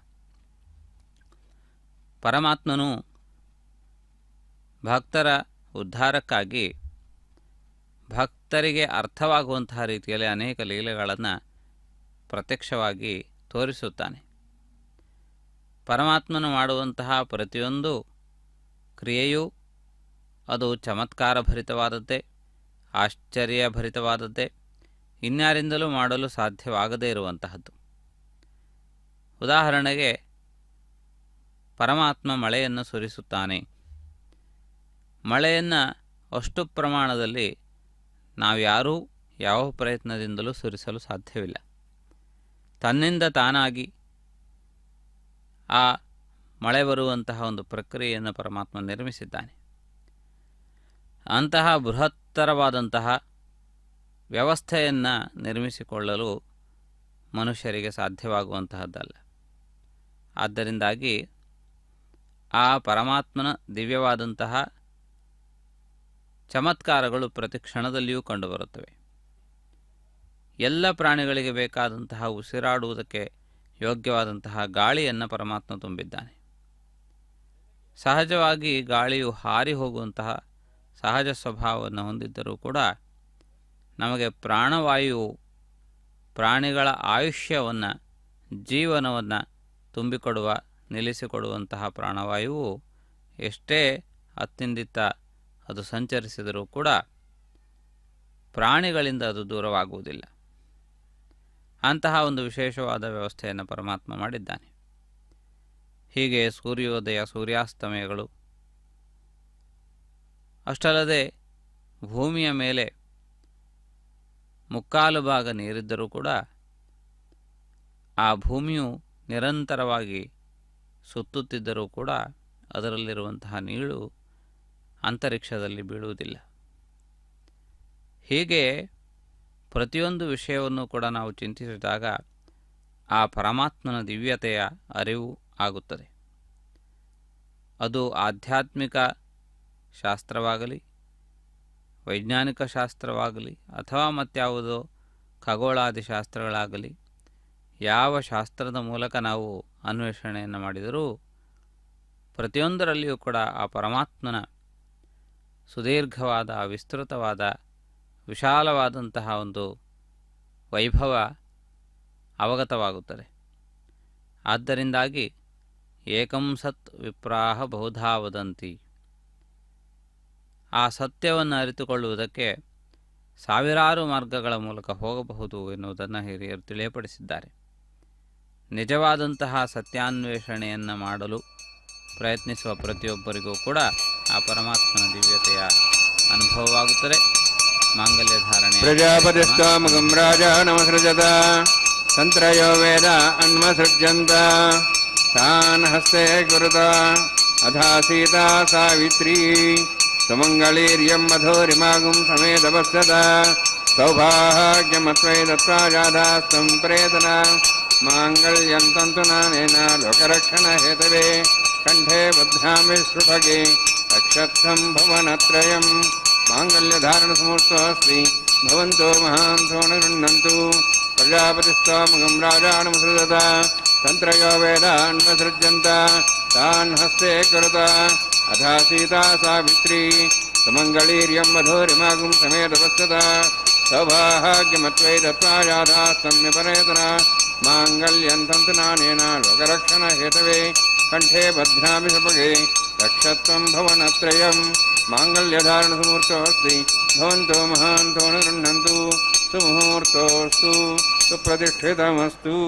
ಪರಮಾತ್ಮನು ಭಕ್ತರ ಉದ್ಧಾರಕ್ಕಾಗಿ ಭಕ್ತರಿಗೆ ಅರ್ಥವಾಗುವಂತಹ ರೀತಿಯಲ್ಲಿ ಅನೇಕ ಲೀಲೆಗಳನ್ನು ಪ್ರತ್ಯಕ್ಷವಾಗಿ ತೋರಿಸುತ್ತಾನೆ. ಪರಮಾತ್ಮನು ಮಾಡುವಂತಹ ಪ್ರತಿಯೊಂದು ಕ್ರಿಯೆಯೂ ಅದು ಚಮತ್ಕಾರಭರಿತವಾದದ್ದೇ, ಆಶ್ಚರ್ಯಭರಿತವಾದದ್ದೇ, ಇನ್ಯಾರಿಂದಲೂ ಮಾಡಲು ಸಾಧ್ಯವಾಗದೇ ಇರುವಂತಹದ್ದು. ಉದಾಹರಣೆಗೆ ಪರಮಾತ್ಮ ಮಳೆಯನ್ನು ಸುರಿಸುತ್ತಾನೆ. ಮಳೆಯನ್ನು ಅಷ್ಟು ಪ್ರಮಾಣದಲ್ಲಿ ನಾವ್ಯಾರೂ ಯಾವ ಪ್ರಯತ್ನದಿಂದಲೂ ಸುರಿಸಲು ಸಾಧ್ಯವಿಲ್ಲ. ತನ್ನಿಂದ ತಾನಾಗಿ ಆ ಮಳೆ ಬರುವಂತಹ ಒಂದು ಪ್ರಕ್ರಿಯೆಯನ್ನು ಪರಮಾತ್ಮ ನಿರ್ಮಿಸಿದ್ದಾನೆ. ಅಂತಹ ಬೃಹತ್ತರವಾದಂತಹ ವ್ಯವಸ್ಥೆಯನ್ನು ನಿರ್ಮಿಸಿಕೊಳ್ಳಲು ಮನುಷ್ಯರಿಗೆ ಸಾಧ್ಯವಾಗುವಂತಹದ್ದಲ್ಲ. ಆದ್ದರಿಂದಾಗಿ ಆ ಪರಮಾತ್ಮನ ದಿವ್ಯವಾದಂತಹ ಚಮತ್ಕಾರಗಳು ಪ್ರತಿ ಕ್ಷಣದಲ್ಲಿಯೂ ಕಂಡುಬರುತ್ತವೆ. ಎಲ್ಲ ಪ್ರಾಣಿಗಳಿಗೆ ಬೇಕಾದಂತಹ ಉಸಿರಾಡುವುದಕ್ಕೆ ಯೋಗ್ಯವಾದಂತಹ ಗಾಳಿಯನ್ನು ಪರಮಾತ್ಮ ತುಂಬಿದ್ದಾನೆ. ಸಹಜವಾಗಿ ಗಾಳಿಯು ಹಾರಿ ಹೋಗುವಂತಹ ಸಹಜ ಸ್ವಭಾವವನ್ನು ಹೊಂದಿದ್ದರೂ ಕೂಡ ನಮಗೆ ಪ್ರಾಣವಾಯು ಪ್ರಾಣಿಗಳ ಆಯುಷ್ಯವನ್ನು ಜೀವನವನ್ನು ತುಂಬಿಕೊಡುವ ನಿಲ್ಲಿಸಿಕೊಡುವಂತಹ ಪ್ರಾಣವಾಯುವು ಎಷ್ಟೇ ಅತ್ತಿಂದಿತ್ತ ಅದು ಸಂಚರಿಸಿದರೂ ಕೂಡ ಪ್ರಾಣಿಗಳಿಂದ ಅದು ದೂರವಾಗುವುದಿಲ್ಲ. ಅಂತಹ ಒಂದು ವಿಶೇಷವಾದ ವ್ಯವಸ್ಥೆಯನ್ನು ಪರಮಾತ್ಮ ಮಾಡಿದ್ದಾನೆ. ಹೀಗೆ ಸೂರ್ಯೋದಯ ಸೂರ್ಯಾಸ್ತಮಯಗಳು, ಅಷ್ಟಲ್ಲದೆ ಭೂಮಿಯ ಮೇಲೆ ಮುಕ್ಕಾಲು ಭಾಗ ನೀರಿದ್ದರೂ ಕೂಡ ಆ ಭೂಮಿಯು ನಿರಂತರವಾಗಿ ಸುತ್ತುತ್ತಿದ್ದರೂ ಕೂಡ ಅದರಲ್ಲಿರುವಂತಹ ನೀರು ಅಂತರಿಕ್ಷದಲ್ಲಿ ಬೀಳುವುದಿಲ್ಲ. ಹೀಗೆ ಪ್ರತಿಯೊಂದು ವಿಷಯವನ್ನು ಕೂಡ ನಾವು ಚಿಂತಿಸಿದಾಗ ಆ ಪರಮಾತ್ಮನ ದಿವ್ಯತೆಯ ಅರಿವು ಆಗುತ್ತದೆ. ಅದು ಆಧ್ಯಾತ್ಮಿಕ ಶಾಸ್ತ್ರವಾಗಲಿ, ವೈಜ್ಞಾನಿಕ ಶಾಸ್ತ್ರವಾಗಲಿ, ಅಥವಾ ಮತ್ಯಾವುದೋ ಖಗೋಳಾದಿ ಶಾಸ್ತ್ರಗಳಾಗಲಿ, ಯಾವ ಶಾಸ್ತ್ರದ ಮೂಲಕ ನಾವು ಅನ್ವೇಷಣೆಯನ್ನು ಮಾಡಿದರೂ ಪ್ರತಿಯೊಂದರಲ್ಲಿಯೂ ಕೂಡ ಆ ಪರಮಾತ್ಮನ ಸುದೀರ್ಘವಾದ ವಿಸ್ತೃತವಾದ ವಿಶಾಲವಾದಂತಹ ಒಂದು ವೈಭವ ಅವಗತವಾಗುತ್ತದೆ. ಆದ್ದರಿಂದಾಗಿ ಏಕಂ ಸತ್ ವಿಪ್ರಾಹ ಬಹುಧಾ ವದಂತಿ, ಆ ಸತ್ಯವನ್ನು ಅರಿತುಕೊಳ್ಳುವುದಕ್ಕೆ ಸಾವಿರಾರು ಮಾರ್ಗಗಳ ಮೂಲಕ ಹೋಗಬಹುದು ಎನ್ನುವುದನ್ನು ಹಿರಿಯರು ತಿಳಿಯಪಡಿಸಿದ್ದಾರೆ. ನಿಜವಾದಂತಹ ಸತ್ಯಾನ್ವೇಷಣೆಯನ್ನು ಮಾಡಲು ಪ್ರಯತ್ನಿಸುವ ಪ್ರತಿಯೊಬ್ಬರಿಗೂ ಕೂಡ ಆ ಪರಮಾತ್ಮನ ದಿವ್ಯತೆಯ ಅನುಭವವಾಗುತ್ತದೆ. ಮಾಂಗಲ್ಯ ಧಾರಣೆ. ಪ್ರಜಾಪತಿಸ್ತ್ವಾಮಗಂ ರಾಜ ನಮಸೃಜತ ತಂತ್ರಯೋ ವೇದ ಅನ್ವಸೃಜ್ಯಂತ ತಾನ್ ಹಸ್ತೆ ಗುರುತ ಅಧಾ ಸೀತಾ ಸಾವಿತ್ರೀ ಸುಮಂಗಳೀರ್ಯಂ ಮಧುರಿಮಾಗುಂ ಸಮೇತಪಶ್ಯತ ಸೌಭಾಗ್ಯಮತ್ವೈ ದತ್ವಾ ಜಾಧಾಸ್ತಂ ಪ್ರೇತನ ಮಾಂಗಲ್ಯಂ ತಂತುನಾನೇನ ಲೋಕರಕ್ಷಣ ಹೇತವೇ ಕಂಠೆ ಬಧ್ನಾಮಿ ಶೃಭಗೆ ರಕ್ಷತ್ಸಂ ಭುವನತ್ರಯಂ ಮಾಂಗಲ್ಯಧಾರಣ ಸಮೂರ್ತೋಸ್ತಿ ಭವಂತೋ ಮಹಾಂತೋ ಗೃಹ್ಣಂತು ಪ್ರಜಾಪತಿಸ್ತ್ವಾಮಗಂ ರಾಜಾನಮಸೃಜತ ತಂತ್ರಯೋ ವೇದಾನ್ವಸೃಜ್ಯಂತ ತಾನ್ ಹಸ್ತೆ ಕುರುತ ಅಧಾ ಸೀತಾ ಸಾವಿತ್ರೀ ಸುಮಂಗಳೀರ್ಯಂ ಮಧುರಿಮಾಗುಂ ಸಮೇತಪಶ್ಯತ ಸೌಭಾಗ್ಯಮತ್ವೈ ದತ್ವಾ ಜಾಧಾಸ್ತಂ ವಿಪರೇತನ ಮಾಂಗಲ್ಯಂ ತಂತುನಾನೇನ ಲೋಕರಕ್ಷಣ ಹೇತವೇ ಕಂಠೆ ಬಧ್ನಾಮಿ ಶುಭಗೆ ರಕ್ಷತ್ವಂ ಭವನತ್ರಯಂ ಮಾಂಗಲ್ಯಧಾರಣ ಸಮೂರ್ತೋಸ್ತಿ ಭವಂತೋ ಮಹಾಂತೋ ಗೃಹ್ಣಂತು ಸುಮುಹೂರ್ತೋಸ್ತು ಸುಪ್ರತಿಷ್ಠಿತಮಸ್ತು.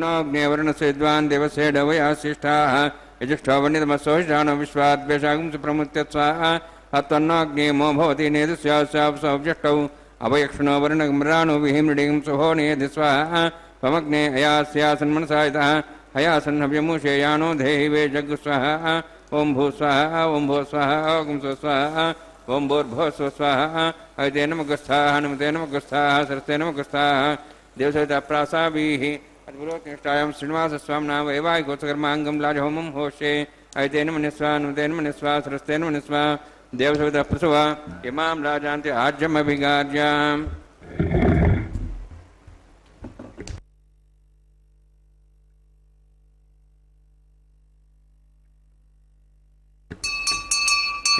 तन्नोऽग्नेवर्णस्य विद्वान् देवस्य डवयाशिष्ठाः यजुष्ठो वन्यतमसोषाणो विश्वाद्वेषागं सुप्रमुत्य स्वाहा तन्नोऽग्नेमो भवति नेदस्यावज्यष्टौ अवयक्षणो वर्णगम्राणो विहिमृडिगं सुहो नेधि स्वाहा त्वमग्ने अयास्यासन्मनसा यतः हयासन्नव्यमुषेयानो देहि वे जग्गु स्वाहा ओं भू स्वाहा ओं भो स्वाहा ओं सो स्वाहा ओं भूर्भुवः स्वः स्वाहा अयते नमगस्थाः नमते नमगस्थाः सरस्ते नमगस्थाः देवसहितप्रासाभिः अद्भुतनिष्ठायां श्रीनिवासस्वामिना वैवाहिकोत्सकर्माङ्गं लाजहोमं होष्ये अयते नमनिस्वा नमते नमनिस्वा सरस्ते नमनिस्वा देवसहितः प्रसवा इमां राजान्ति आज्यमभिगार्याम्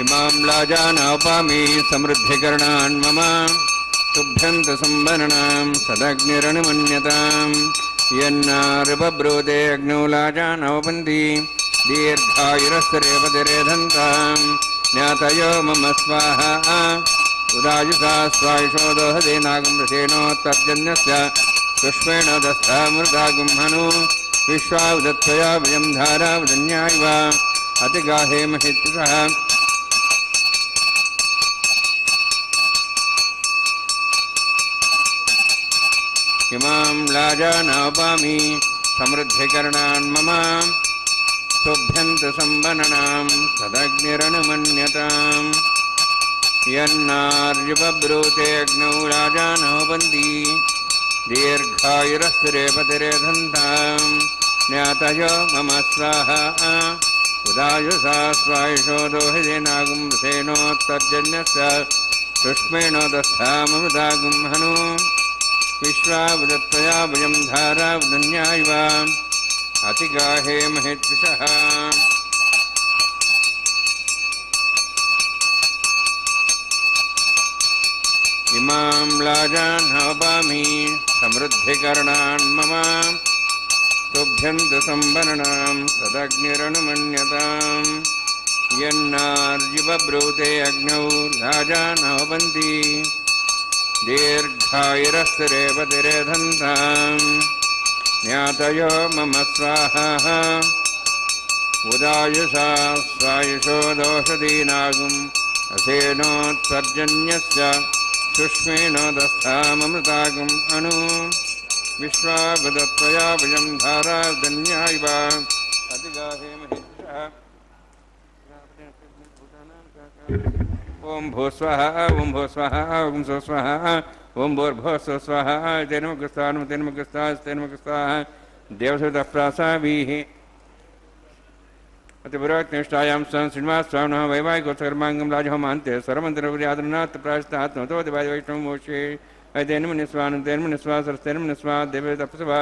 इमां लाजानापामि समृद्धिकरणान् मम तुभ्यन्तसंवरणां सदग्निरनुमन्यताम् यन्नार्बब्रूते अग्नौ लाजानवपन्ति दीर्घायुरस्तरेपतिरेधन्ताम् ज्ञातयो मम स्वाहा उदायुषा स्वायुषो दोहदे नागमृषेणोत्तर्जन्यस्य पुष्पेण दस्थामृतागुम्हनु विश्वावदत्वया वयं धारावदन्यायव अतिगाहे महित्युषः इमां लाजानापामि समृद्धिकरणान् मम तुभ्यन्तसंवरणां सदग्निरनुमन्यताम् यन्नार्युपब्रूते अग्नौ लाजानवपन्ति दीर्घायुरस्तरेपतिरेधन्ताम् ज्ञातयो मम स्वाहा उदायुषा स्वायुषो दोहिते नागुंसेनोत्तर्जन्यस्य पुष्पेण दस्थामृतागुंहनु विश्वावदत्वया वयं धारावदन्यायव अतिगाहे महेद्विषः इमां लाजानवपामि समृद्धिकरणान् मम तुभ्यन्तसंवरणां तदग्निरनुमन्यताम् यन्नार्युपब्रूते अग्नौ लाजानवपन्ति दीर्घायुरस्तरेपतिरेधन्ताम् ज्ञातयो मम स्वाहा उदायुषा स्वायुषो दोषदीनागुम् असेनोत्सर्जन्यस्य सुष्मेण दस्थाममृतागुम् अनु विश्वावदत्वया वयं धारावदन्यायव अतिगाहे महित्युषः ओं भू स्वाहा ओं भू स्वाहा ओं सो स्वाहा ओं भूर्भुवः स्वः स्वाहा तेन मुखस्था तेन मुखस्था तेन मुखस्था देवसहितः प्रासाभिः अतिपुरोक्तनिष्ठायां श्रीनिवासस्वामिनः वैवाहिकोत्सकर्माङ्गं लाजहोमान्ते सर्वमन्त्रपुर्यादनात् प्रायश्चित्तात्मतो देवादिवैष्णवमोक्षे अयतेन मुनिस्वा तेन मुनिस्वा सरस्तेन मुनिस्वा देवतपस्वा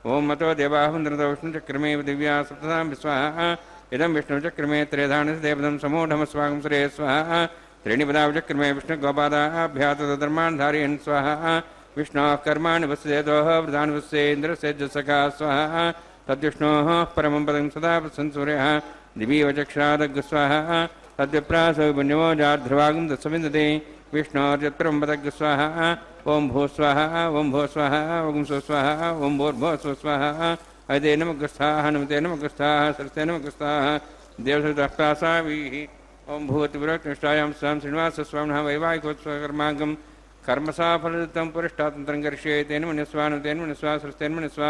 ओं मतो देवाः वन्दनतो विष्णुचक्रमे दिव्या सप्तसां विस्वाहा इदं विष्णुचक्रमे त्रेधानस्य देवदं समूढमस्वागं श्रेय स्वाहा त्रीणिपदावचक्रमे विष्णुगोपादाभ्यातधर्मान् धारयन् स्वाहा विष्णोः कर्माणि वस्येतोः वृदान् वस्येन्द्रसेज्जसखा स्वाहा तद्विष्णोः परमं पदं सदा संसूर्यः दिवीवचक्षरादग् स्वाहा तद्विप्रासौ पुण्यवो जाध्रुवागं तत्सविन्दते विष्णोर्यत्रं पदग् स्वाहा ओं भू स्वाहा ओं भो स्वाहा ओं सो स्वाहा ओं भूर्भुवः स्वः स्वाहा अयते नमगस्थाः नमते नमगस्थाः सरस्ते नमगस्थाः देवसहितः प्रासाभिः ओं भूतिपुरोक्तनिष्ठायां श्रीनिवासस्वामिनः वैवाहिकोत्सवकर्माङ्गं कर्मसाफलदत्तं पुरिष्टातन्त्रं करिष्ये तेन मुनिस्वा तेन मुनिस्वा सरस्तेन मुनिस्वा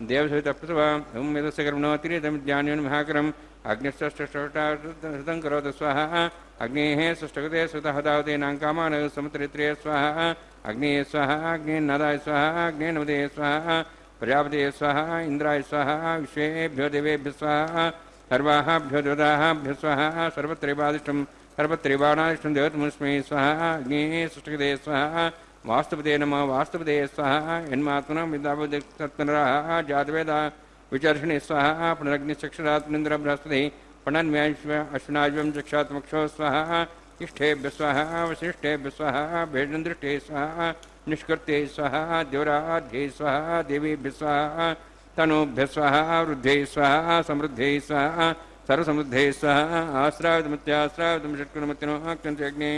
देवसहितः प्रसवा ओं यदस्य कर्मणोऽतिरितमिज्ञानेन महाकरम् अग्निश्चष्टं करोतु स्वाहा अग्नेः षष्ठगते सुतः तावतेनां कामान् समुत्रित्रे स्वाहा अग्नेः स्वाहा अग्नेन्नादाय स्वाहा अग्नेन्नवदे स्वाहा प्रजापते स्वाहा इंद्राय स्वाहा विश्वेभ्यो देवेभ्यः स्वाहा सर्वाभ्यो देवताभ्यः स्वाहा सर्वत्रैवादिष्टं सर्वत्रैवाणादिष्टं देवतमस्मै स्वाहा अग्नेः षष्ठगते स्वाहा वास्तुपते नमः वास्तुपते स्वाहा यन्मात्मनं विद्याबुद्धिसत्तनराः जातवेदा विचर्षणे स्वाहा पुनरग्निश्चक्षरात्मनिन्द्र बृहस्पति पणन्व्याश्व अश्विनाज्वं चक्षात्मक्षो स्वाहा इष्ठेभ्यः स्वाहा वसिष्ठेभ्यः स्वाहा भेषदृष्टे स्वाहा निष्कृत्ये स्वाहा द्योराध्ये स्वाहा देवीभ्यः स्वाहा तनूभ्यः स्वाहा वृद्धे स्वाहा समृद्धे स्वाहा सर्वसमृद्धे स्वाहा आश्रावतमत्याश्रावतम षट्कुणमत्तिनो अग्ने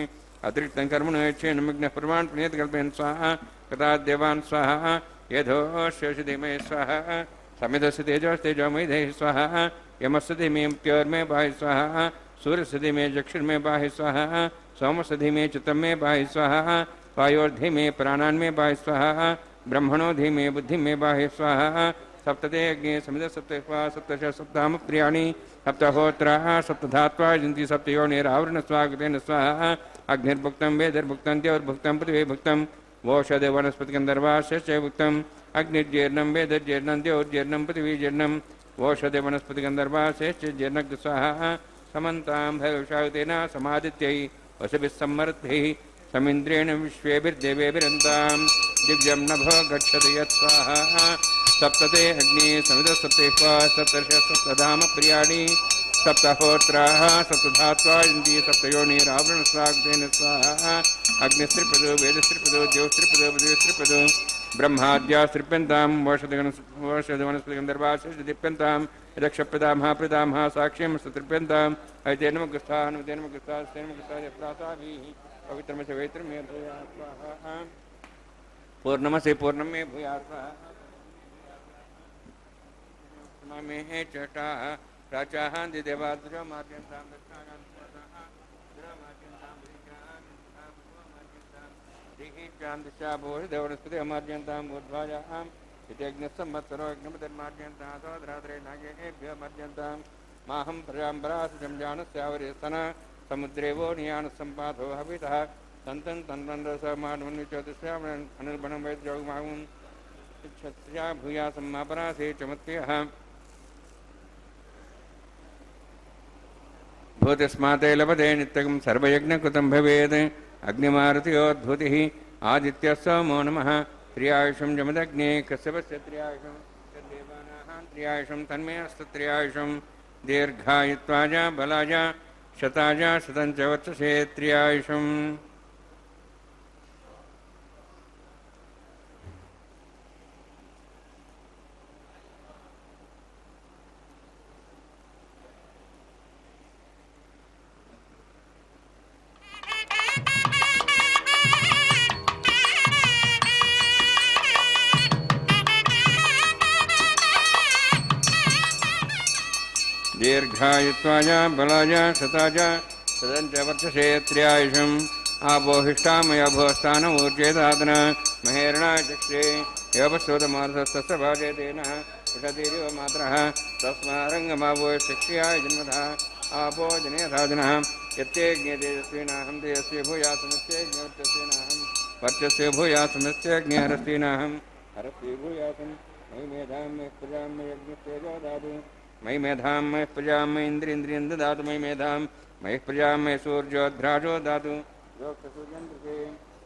अतिरिक्तं कर्मणो यच्छेन्नमग्नः प्रमाण पुण्यत कल्पयन् स्वाहा कदा देवान् स्वाहा यथोष्यषि धीमहि स्वाहा समिधस्य तेजोमयि देहि स्वाहा यमस्य धीमे मृत्योर्मे पाहि स्वाहा सूर्यस्य धीमे चक्षुर्मे पाहि स्वाहा सोमस्य धीमे चित्तं मे पाहि स्वाहा वायोर्धीमे प्राणान्मे पाहि स्वाहा ब्रह्मणो धीमे बुद्धिं मे पाहि स्वाहा सप्तते अग्ने समिध सप्तस्वा सप्तश सप्ताम प्रियाणि सप्तहोत्राः सप्तधात्वा जिन्ति सप्तयोनिरावृण स्वागतेन स्वाहा अग्निर्भुक्तं वेदिर्भुक्तं द्यौर्भुक्तं पृथिवीर्भुक्तं वोषधे वनस्पतिगन्धर्वाश्च भुक्तम् अग्निर्जीर्णं वेदर्जीर्णं द्यौर्जीर्णं पृथिवीजीर्णं वोषधे वनस्पतिगन्धर्वाश्च जीर्णग् स्वाहा समन्तां भैरवशायुतेन समादित्यै वसुभिः सम्मरुद्भिः समिन्द्रेण विश्वेभिर्देवेभिरन्तां दिव्यं नभो गच्छति यत्स्वाहा सप्तते अग्नि समिधसप्तेष्वा सप्तर्ष सप्तधाम प्रियाणि सप्तहोत्राः सप्तधात्वा इन्द्रिय सप्तयोनिरावृण स्वागतेन स्वाहा अग्निस्त्रिपदो वेदस्त्रिपदो द्यौस्त्रिपदो पृथिवीस्त्रिपदो ब्रह्माद्या स्त्रिप्यन्तां वोषधवनस्पतिगन्धर्वाश्च दीप्यन्तां यदक्षप्रदामः प्रदामः साक्ष्यं सतृप्यन्ताम् ऐतेन मुखस्थाः नमतेन मुखस्थाः स्तेन मुखस्थाः यत्रासाभिः पवित्रमस्य पवित्रं मे भूयात् स्वाहा पूर्णमस्य पूर्णं मे भूयात् स्वाहा मे चटाः प्राचाः दिदेवाद्रो मार्जन्तां दक्षाणां चांदशा भोज देवनस्पति अमर्जन्तां ऊर्ध्वायां इत्यग्निसंवत्सरो अग्निपतिर्मार्जन्तां सोदरात्रे नागेभ्यो मर्जन्तां माहं प्रजाम्बरासुजं जानस्यावरेस्तन समुद्रे वो नियानसम्पातो हवितः तन्तं तन्वन्दसमानवन्विचोतिश्यामन् अनुर्बणं वैद्योगमाहुं क्षत्रिया भूयासम्मापरासे चमत्क्रियः भूतिस्माते लभते नित्यं सर्वयज्ञकृतं भवेत् अग्निमारुतियोद्भूतिः आदित्यस्सोमो नमः त्र्यायुषं जमदग्ने कश्यपस्य त्र्यायुषं तद्देवानां त्र्यायुषं तन्मे अस्तत्र्यायुषं दीर्घायुत्वाय बलाय शताय शतं च वर्चसे त्र्यायुषम् दीर्घायुत्वाय बलाय शताय शतं च वर्चसे त्र्यायुषम् आपोहिष्ठामया भोस्थानमूर्जेदादन महेरणा चक्षे योपस्तोतमार्धस्तस्य भाजयतेन उषतीरिव मात्रः तस्मारङ्गमावो शिक्ष्याय जन्मतः आपो जने साधनः यत्यज्ञे तेजस्विनाहं तेजस्वी भूयासमस्यज्ञवर्चस्विनाहं वर्चस्वी भूयासमस्यज्ञहरस्विनाहं हरस्वी भूयासं मयि मेधां मयि प्रजां मयि यज्ञस्तेजो दातु मयि मेधां मयि प्रजां मयि इन्द्रियं ददातु मयि मेधां मयि प्रजां मयि सूर्योद्राजो दातु योक्तसूर्यन्द्रसे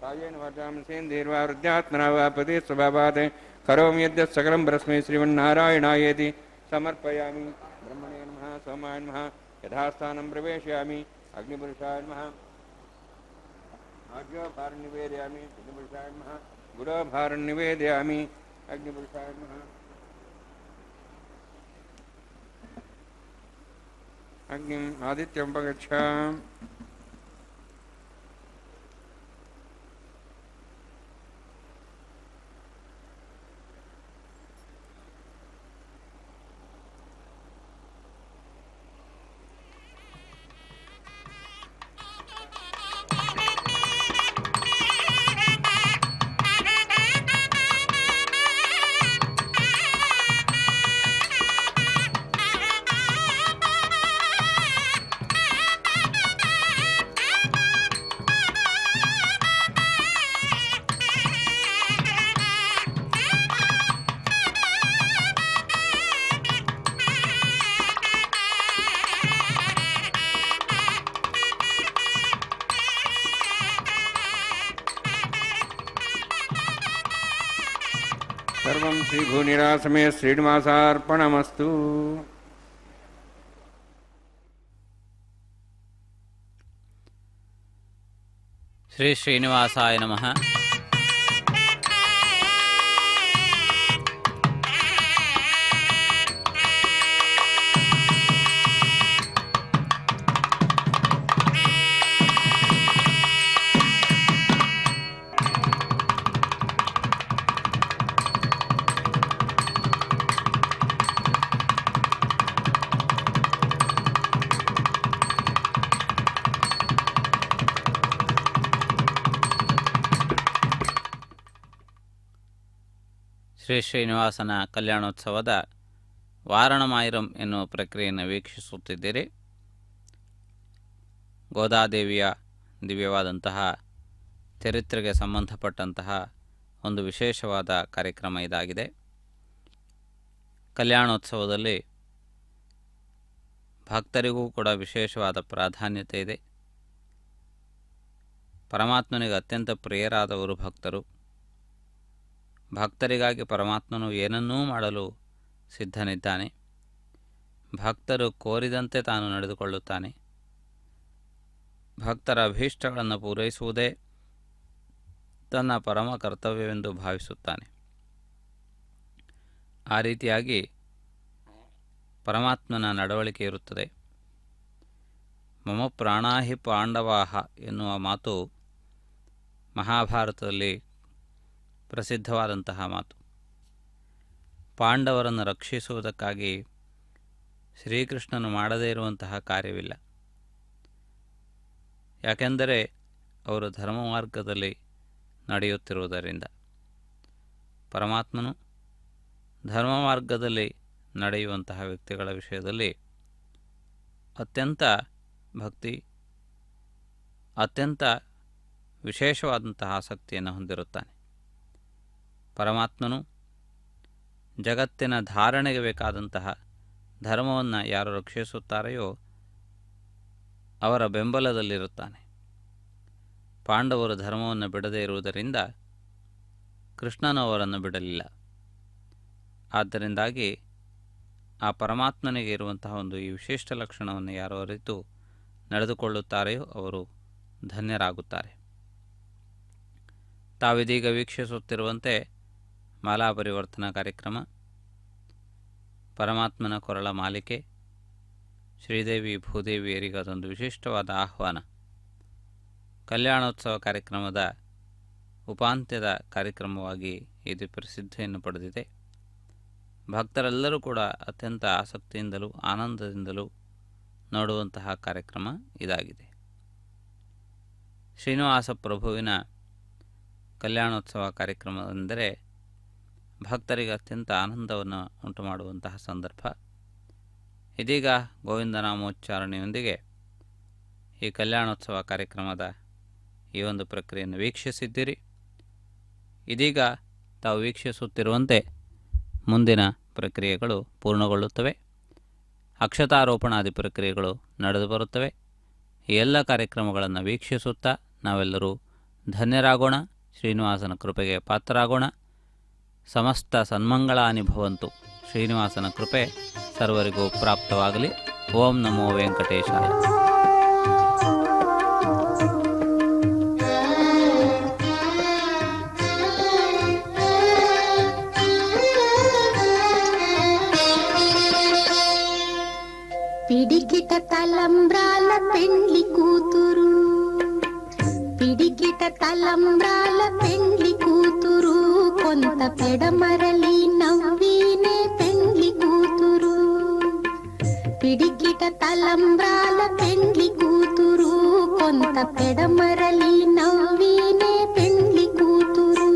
कायेन वाचां सेन्द्रिर्वा हृद्यात्मना वा प्रति स्वभावात् करोमि यद्यत् सकलं परस्मै श्रीमन्नारायणायेति समर्पयामि ब्रह्मणे नमः सोमाय नमः यथास्थानं प्रवेशयामि अग्निपुरुषाय नमः आज्ञोभारं निवेदयामि अग्निपुरुषाय नमः गुडोभारं निवेदयामि अग्निपुरुषाय नमः अग्निम् आदित्यं उपगच्छ सर्वं श्रीभूनिरासमे श्रीनिवासार्पणमस्तु। శ్రీ శ్రీనివాసాయ నమః. ಶ್ರೀ ಶ್ರೀನಿವಾಸನ ಕಲ್ಯಾಣೋತ್ಸವದ ವಾರಣಮಾಯಿರಂ ಎನ್ನುವ ಪ್ರಕ್ರಿಯೆಯನ್ನು ವೀಕ್ಷಿಸುತ್ತಿದ್ದೀರಿ. ಗೋದಾದೇವಿಯ ದಿವ್ಯವಾದಂತಹ ಚರಿತ್ರೆಗೆ ಸಂಬಂಧಪಟ್ಟಂತಹ ಒಂದು ವಿಶೇಷವಾದ ಕಾರ್ಯಕ್ರಮ ಇದಾಗಿದೆ. ಕಲ್ಯಾಣೋತ್ಸವದಲ್ಲಿ ಭಕ್ತರಿಗೂ ಕೂಡ ವಿಶೇಷವಾದ ಪ್ರಾಧಾನ್ಯತೆ ಇದೆ. ಪರಮಾತ್ಮನಿಗೆ ಅತ್ಯಂತ ಪ್ರಿಯರಾದವರು ಭಕ್ತರು. ಭಕ್ತರಿಗಾಗಿ ಪರಮಾತ್ಮನು ಏನನ್ನೂ ಮಾಡಲು ಸಿದ್ಧನಿದ್ದಾನೆ. ಭಕ್ತರು ಕೋರಿದಂತೆ ತಾನು ನಡೆದುಕೊಳ್ಳುತ್ತಾನೆ. ಭಕ್ತರ ಅಭೀಷ್ಟಗಳನ್ನು ಪೂರೈಸುವುದೇ ತನ್ನ ಪರಮ ಕರ್ತವ್ಯವೆಂದು ಭಾವಿಸುತ್ತಾನೆ. ಆ ರೀತಿಯಾಗಿ ಪರಮಾತ್ಮನ ನಡವಳಿಕೆ ಇರುತ್ತದೆ. ಮಮ ಪ್ರಾಣಾಹಿ ಪಾಂಡವಾಹ ಎನ್ನುವ ಮಾತು ಮಹಾಭಾರತದಲ್ಲಿ ಪ್ರಸಿದ್ಧವಾದಂತಹ ಮಾತು. ಪಾಂಡವರನ್ನು ರಕ್ಷಿಸುವುದಕ್ಕಾಗಿ ಶ್ರೀಕೃಷ್ಣನು ಮಾಡದೇ ಇರುವಂತಹ ಕಾರ್ಯವಿಲ್ಲ. ಯಾಕೆಂದರೆ ಅವರು ಧರ್ಮ ಮಾರ್ಗದಲ್ಲಿ ನಡೆಯುತ್ತಿರುವುದರಿಂದ. ಪರಮಾತ್ಮನು ಧರ್ಮ ಮಾರ್ಗದಲ್ಲಿ ನಡೆಯುವಂತಹ ವ್ಯಕ್ತಿಗಳ ವಿಷಯದಲ್ಲಿ ಅತ್ಯಂತ ಭಕ್ತಿ, ಅತ್ಯಂತ ವಿಶೇಷವಾದಂತಹ ಆಸಕ್ತಿಯನ್ನು ಹೊಂದಿರುತ್ತಾನೆ. ಪರಮಾತ್ಮನು ಜಗತ್ತಿನ ಧಾರಣೆಗೆ ಬೇಕಾದಂತಹ ಧರ್ಮವನ್ನು ಯಾರು ರಕ್ಷಿಸುತ್ತಾರೆಯೋ ಅವರ ಬೆಂಬಲದಲ್ಲಿರುತ್ತಾನೆ. ಪಾಂಡವರು ಧರ್ಮವನ್ನು ಬಿಡದೇ ಇರುವುದರಿಂದ ಕೃಷ್ಣನು ಅವರನ್ನು ಬಿಡಲಿಲ್ಲ. ಆದ್ದರಿಂದಾಗಿ ಆ ಪರಮಾತ್ಮನಿಗೆ ಇರುವಂತಹ ಒಂದು ಈ ವಿಶಿಷ್ಟ ಲಕ್ಷಣವನ್ನು ಯಾರು ಅರಿತು ನಡೆದುಕೊಳ್ಳುತ್ತಾರೆಯೋ ಅವರು ಧನ್ಯರಾಗುತ್ತಾರೆ. ತಾವಿದೀಗ ವೀಕ್ಷಿಸುತ್ತಿರುವಂತೆ ಮಾಲಾ ಪರಿವರ್ತನಾ ಕಾರ್ಯಕ್ರಮ, ಪರಮಾತ್ಮನ ಕೊರಳ ಮಾಲಿಕೆ, ಶ್ರೀದೇವಿ ಭೂದೇವಿಯರಿಗೆ ಅದೊಂದು ವಿಶಿಷ್ಟವಾದ ಆಹ್ವಾನ. ಕಲ್ಯಾಣೋತ್ಸವ ಕಾರ್ಯಕ್ರಮದ ಉಪಾಂತ್ಯದ ಕಾರ್ಯಕ್ರಮವಾಗಿ ಇದು ಪ್ರಸಿದ್ಧಿಯನ್ನು ಪಡೆದಿದೆ. ಭಕ್ತರೆಲ್ಲರೂ ಕೂಡ ಅತ್ಯಂತ ಆಸಕ್ತಿಯಿಂದಲೂ ಆನಂದದಿಂದಲೂ ನೋಡುವಂತಹ ಕಾರ್ಯಕ್ರಮ ಇದಾಗಿದೆ. ಶ್ರೀನಿವಾಸ ಪ್ರಭುವಿನ ಕಲ್ಯಾಣೋತ್ಸವ ಕಾರ್ಯಕ್ರಮವೆಂದರೆ ಭಕ್ತರಿಗೆ ಅತ್ಯಂತ ಆನಂದವನ್ನು ಉಂಟು ಮಾಡುವಂತಹ ಸಂದರ್ಭ. ಇದೀಗ ಗೋವಿಂದನಾಮೋಚ್ಚಾರಣೆಯೊಂದಿಗೆ ಈ ಕಲ್ಯಾಣೋತ್ಸವ ಕಾರ್ಯಕ್ರಮದ ಈ ಒಂದು ಪ್ರಕ್ರಿಯೆಯನ್ನು ವೀಕ್ಷಿಸಿದ್ದೀರಿ. ಇದೀಗ ತಾವು ವೀಕ್ಷಿಸುತ್ತಿರುವಂತೆ ಮುಂದಿನ ಪ್ರಕ್ರಿಯೆಗಳು ಪೂರ್ಣಗೊಳ್ಳುತ್ತವೆ. ಅಕ್ಷತಾರೋಪಣಾದಿ ಪ್ರಕ್ರಿಯೆಗಳು ನಡೆದು ಬರುತ್ತವೆ. ಈ ಎಲ್ಲ ಕಾರ್ಯಕ್ರಮಗಳನ್ನು ವೀಕ್ಷಿಸುತ್ತಾ ನಾವೆಲ್ಲರೂ ಧನ್ಯರಾಗೋಣ, ಶ್ರೀನಿವಾಸನ ಕೃಪೆಗೆ ಪಾತ್ರರಾಗೋಣ. ಸಮಸ್ತ ಸನ್ಮಂಗಳಾನಿ ಭವಂತು. ಶ್ರೀನಿವಾಸನ ಕೃಪೆ ಸರ್ವರಿಗೂ ಪ್ರಾಪ್ತವಾಗಲಿ. ಓಂ ನಮೋ ವೆಂಕಟೇಶಾಯ. పిడికిట తలంబ్రాల పెండ్లి కూతురు, పిడికిట తలంబ్రాల పెండ్లి కూతురు, కొంత పెడమరలి నవ్వీనే పెండ్లి కూతురు. పిడికిట తలంబ్రాల పెండ్లి కూతురు, కొంత పెడమరలి నవ్వీనే పెండ్లి కూతురు.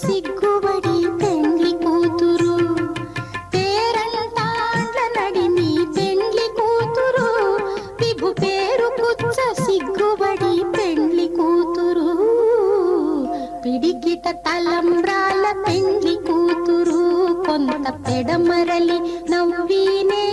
సిగ్గుబడి పెండ్లి కూతురు, పేరంటాండ్ల నడిమి పెండ్లి కూతురు, విభు పేరు కుచ్చ సిగ్గుబడి పెండ్లి కూతురు. పిడికిట తలంబ్రాల పెండ్లి కూతురు, కొంత పెడమరలి నవ్వీనే